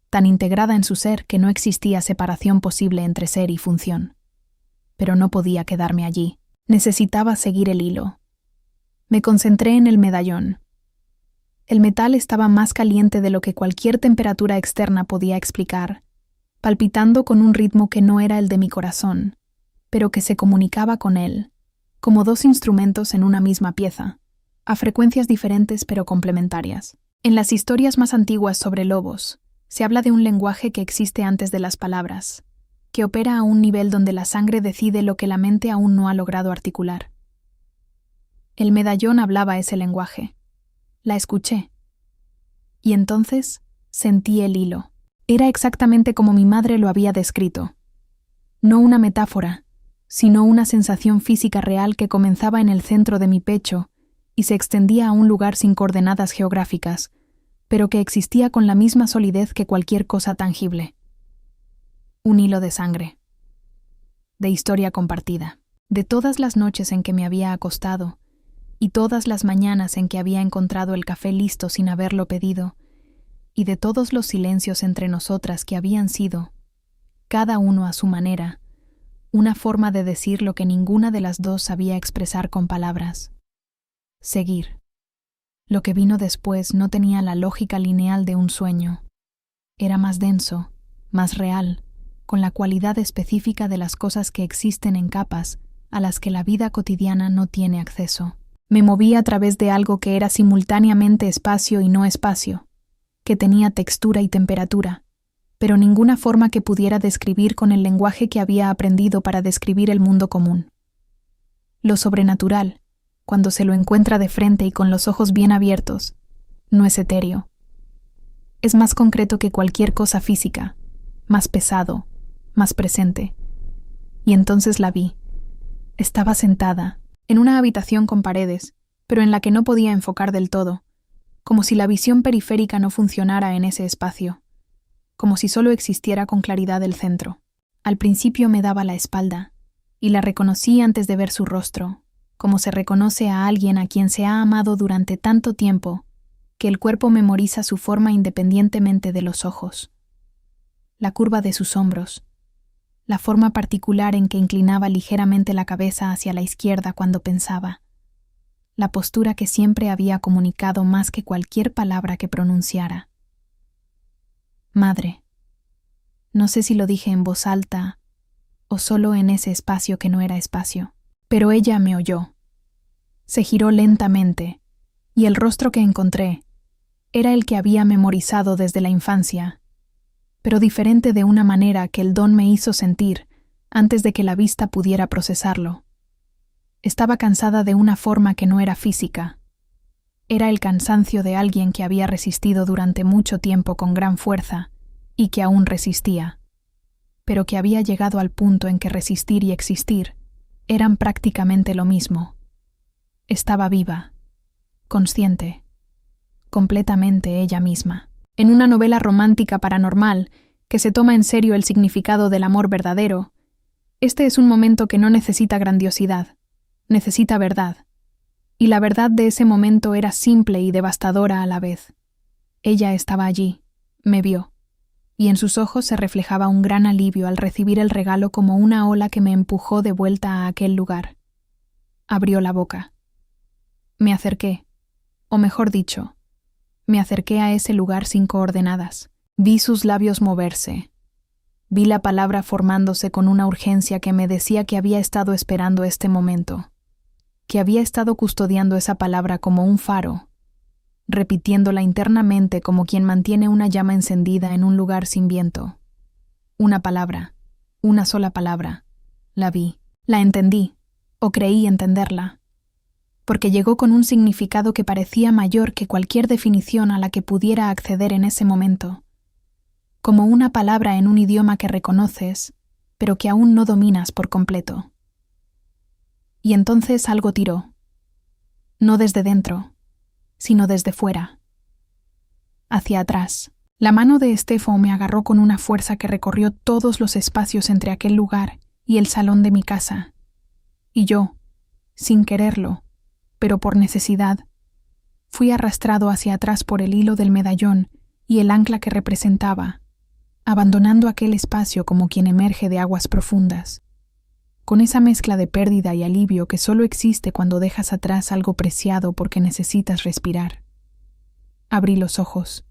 S1: tan integrada en su ser que no existía separación posible entre ser y función. Pero no podía quedarme allí, necesitaba seguir el hilo. Me concentré en el medallón. El metal estaba más caliente de lo que cualquier temperatura externa podía explicar, palpitando con un ritmo que no era el de mi corazón, pero que se comunicaba con él, como dos instrumentos en una misma pieza, a frecuencias diferentes pero complementarias. En las historias más antiguas sobre lobos, se habla de un lenguaje que existe antes de las palabras, que opera a un nivel donde la sangre decide lo que la mente aún no ha logrado articular. El medallón hablaba ese lenguaje. La escuché. Y entonces sentí el hilo. Era exactamente como mi madre lo había descrito. No una metáfora, sino una sensación física real que comenzaba en el centro de mi pecho y se extendía a un lugar sin coordenadas geográficas, pero que existía con la misma solidez que cualquier cosa tangible. Un hilo de sangre. De historia compartida. De todas las noches en que me había acostado, y todas las mañanas en que había encontrado el café listo sin haberlo pedido, y de todos los silencios entre nosotras que habían sido, cada uno a su manera, una forma de decir lo que ninguna de las dos sabía expresar con palabras. Seguir. Lo que vino después no tenía la lógica lineal de un sueño. Era más denso, más real, con la cualidad específica de las cosas que existen en capas a las que la vida cotidiana no tiene acceso. Me movía a través de algo que era simultáneamente espacio y no espacio, que tenía textura y temperatura, pero ninguna forma que pudiera describir con el lenguaje que había aprendido para describir el mundo común. Lo sobrenatural, cuando se lo encuentra de frente y con los ojos bien abiertos, no es etéreo. Es más concreto que cualquier cosa física, más pesado, más presente. Y entonces la vi. Estaba sentada, en una habitación con paredes, pero en la que no podía enfocar del todo, como si la visión periférica no funcionara en ese espacio, como si solo existiera con claridad el centro. Al principio me daba la espalda, y la reconocí antes de ver su rostro, como se reconoce a alguien a quien se ha amado durante tanto tiempo, que el cuerpo memoriza su forma independientemente de los ojos. La curva de sus hombros, la forma particular en que inclinaba ligeramente la cabeza hacia la izquierda cuando pensaba, la postura que siempre había comunicado más que cualquier palabra que pronunciara. Madre. No sé si lo dije en voz alta o solo en ese espacio que no era espacio, pero ella me oyó. Se giró lentamente, y el rostro que encontré era el que había memorizado desde la infancia, pero diferente de una manera que el don me hizo sentir antes de que la vista pudiera procesarlo. Estaba cansada de una forma que no era física. Era el cansancio de alguien que había resistido durante mucho tiempo con gran fuerza y que aún resistía, pero que había llegado al punto en que resistir y existir eran prácticamente lo mismo. Estaba viva, consciente, completamente ella misma. En una novela romántica paranormal que se toma en serio el significado del amor verdadero, este es un momento que no necesita grandiosidad, necesita verdad. Y la verdad de ese momento era simple y devastadora a la vez. Ella estaba allí, me vio, y en sus ojos se reflejaba un gran alivio al recibir el regalo como una ola que me empujó de vuelta a aquel lugar. Abrió la boca. Me acerqué, o mejor dicho, me acerqué a ese lugar sin coordenadas. Vi sus labios moverse. Vi la palabra formándose con una urgencia que me decía que había estado esperando este momento, que había estado custodiando esa palabra como un faro, repitiéndola internamente como quien mantiene una llama encendida en un lugar sin viento. Una palabra, una sola palabra. La vi, la entendí, o creí entenderla, porque llegó con un significado que parecía mayor que cualquier definición a la que pudiera acceder en ese momento, como una palabra en un idioma que reconoces, pero que aún no dominas por completo. Y entonces algo tiró, no desde dentro, sino desde fuera. Hacia atrás, la mano de Estefano me agarró con una fuerza que recorrió todos los espacios entre aquel lugar y el salón de mi casa, y yo, sin quererlo, pero por necesidad, fui arrastrado hacia atrás por el hilo del medallón y el ancla que representaba, abandonando aquel espacio como quien emerge de aguas profundas, con esa mezcla de pérdida y alivio que solo existe cuando dejas atrás algo preciado porque necesitas respirar. Abrí los ojos.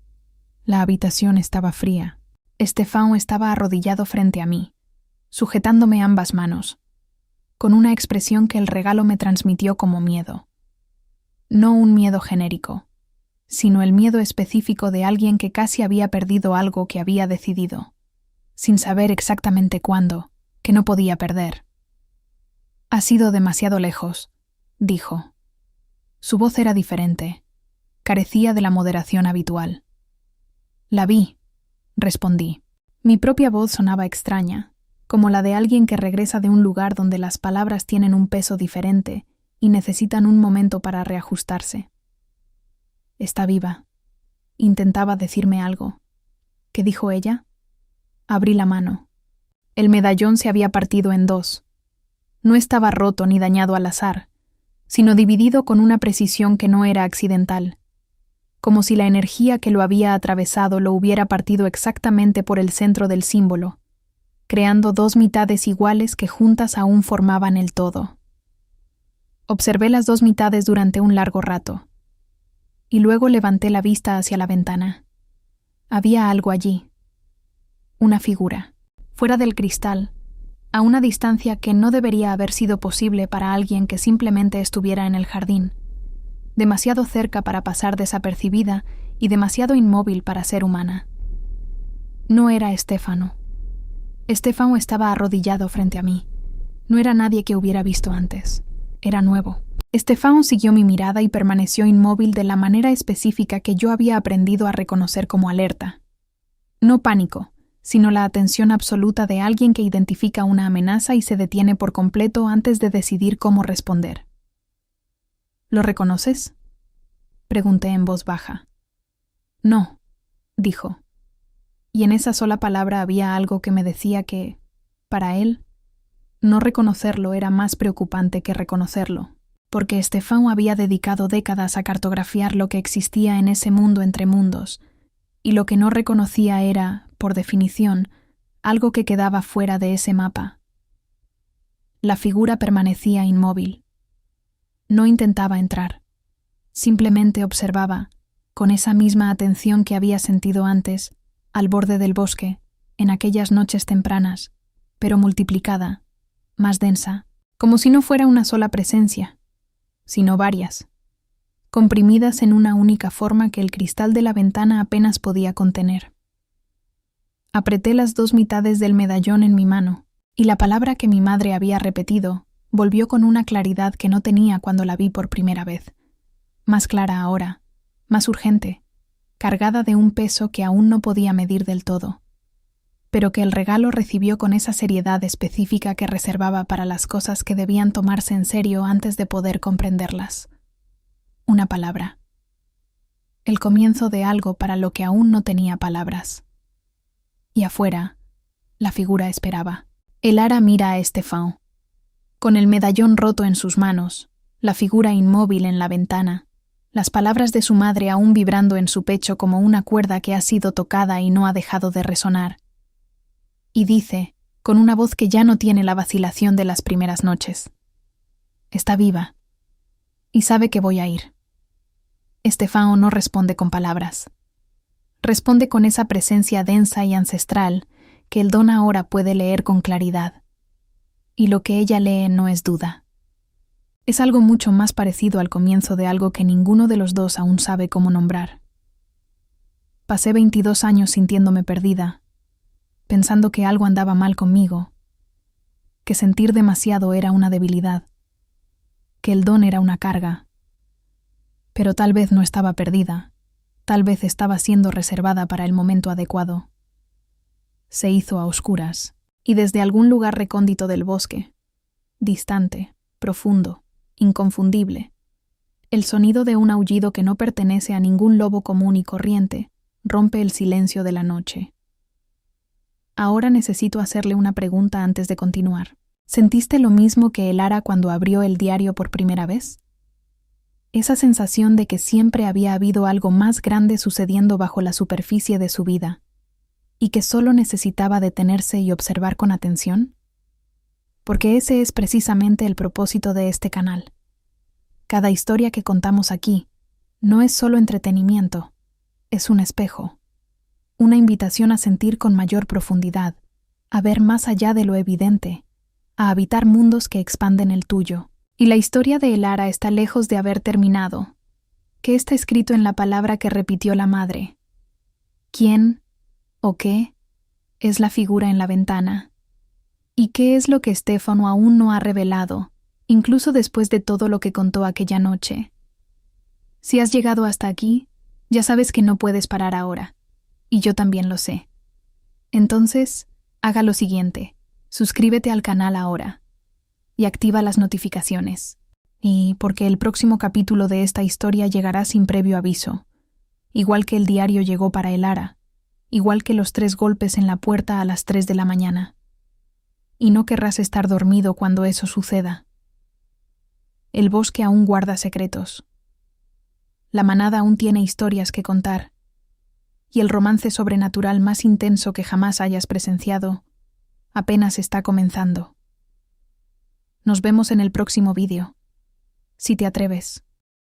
S1: La habitación estaba fría. Estefano estaba arrodillado frente a mí, sujetándome ambas manos, con una expresión que el regalo me transmitió como miedo. No un miedo genérico, sino el miedo específico de alguien que casi había perdido algo que había decidido, sin saber exactamente cuándo, que no podía perder. «Ha sido demasiado lejos», dijo. Su voz era diferente, carecía de la moderación habitual. «La vi», respondí. Mi propia voz sonaba extraña, como la de alguien que regresa de un lugar donde las palabras tienen un peso diferente y necesitan un momento para reajustarse. «Está viva». Intentaba decirme algo. ¿Qué dijo ella? Abrí la mano. El medallón se había partido en dos. No estaba roto ni dañado al azar, sino dividido con una precisión que no era accidental, como si la energía que lo había atravesado lo hubiera partido exactamente por el centro del símbolo, creando dos mitades iguales que juntas aún formaban el todo. Observé las dos mitades durante un largo rato, y luego levanté la vista hacia la ventana. Había algo allí. Una figura, fuera del cristal, a una distancia que no debería haber sido posible para alguien que simplemente estuviera en el jardín, demasiado cerca para pasar desapercibida y demasiado inmóvil para ser humana. No era Estefano. Estefano estaba arrodillado frente a mí. No era nadie que hubiera visto antes. Era nuevo. Estefano siguió mi mirada y permaneció inmóvil de la manera específica que yo había aprendido a reconocer como alerta. No pánico, sino la atención absoluta de alguien que identifica una amenaza y se detiene por completo antes de decidir cómo responder. ¿Lo reconoces?, pregunté en voz baja. No, dijo. Y en esa sola palabra había algo que me decía que, para él, no reconocerlo era más preocupante que reconocerlo, porque Estefano había dedicado décadas a cartografiar lo que existía en ese mundo entre mundos, y lo que no reconocía era, por definición, algo que quedaba fuera de ese mapa. La figura permanecía inmóvil. No intentaba entrar. Simplemente observaba, con esa misma atención que había sentido antes, al borde del bosque, en aquellas noches tempranas, pero multiplicada, más densa, como si no fuera una sola presencia, sino varias, comprimidas en una única forma que el cristal de la ventana apenas podía contener. Apreté las dos mitades del medallón en mi mano, y la palabra que mi madre había repetido volvió con una claridad que no tenía cuando la vi por primera vez. Más clara ahora, más urgente, cargada de un peso que aún no podía medir del todo, pero que el regalo recibió con esa seriedad específica que reservaba para las cosas que debían tomarse en serio antes de poder comprenderlas. Una palabra. El comienzo de algo para lo que aún no tenía palabras. Y afuera, la figura esperaba. El ara mira a Estefano. Con el medallón roto en sus manos, la figura inmóvil en la ventana, las palabras de su madre aún vibrando en su pecho como una cuerda que ha sido tocada y no ha dejado de resonar. Y dice, con una voz que ya no tiene la vacilación de las primeras noches: «Está viva. Y sabe que voy a ir». Estefano no responde con palabras. Responde con esa presencia densa y ancestral que el don ahora puede leer con claridad. Y lo que ella lee no es duda. Es algo mucho más parecido al comienzo de algo que ninguno de los dos aún sabe cómo nombrar. Pasé 22 años sintiéndome perdida, pensando que algo andaba mal conmigo, que sentir demasiado era una debilidad, que el don era una carga. Pero tal vez no estaba perdida, tal vez estaba siendo reservada para el momento adecuado. Se hizo a oscuras, y desde algún lugar recóndito del bosque, distante, profundo, inconfundible, el sonido de un aullido que no pertenece a ningún lobo común y corriente rompe el silencio de la noche. Ahora necesito hacerle una pregunta antes de continuar. ¿Sentiste lo mismo que Elara cuando abrió el diario por primera vez? Esa sensación de que siempre había habido algo más grande sucediendo bajo la superficie de su vida, y que solo necesitaba detenerse y observar con atención. Porque ese es precisamente el propósito de este canal. Cada historia que contamos aquí no es solo entretenimiento, es un espejo, una invitación a sentir con mayor profundidad, a ver más allá de lo evidente, a habitar mundos que expanden el tuyo. Y la historia de Elara está lejos de haber terminado. ¿Qué está escrito en la palabra que repitió la madre? ¿Quién o qué es la figura en la ventana? ¿Y qué es lo que Stefano aún no ha revelado, incluso después de todo lo que contó aquella noche? Si has llegado hasta aquí, ya sabes que no puedes parar ahora, y yo también lo sé. Entonces, haga lo siguiente, suscríbete al canal ahora, y activa las notificaciones, y porque el próximo capítulo de esta historia llegará sin previo aviso, igual que el diario llegó para Elara, igual que los 3 golpes en la puerta a las 3 de la mañana. Y no querrás estar dormido cuando eso suceda. El bosque aún guarda secretos. La manada aún tiene historias que contar. Y el romance sobrenatural más intenso que jamás hayas presenciado apenas está comenzando. Nos vemos en el próximo vídeo, si te atreves.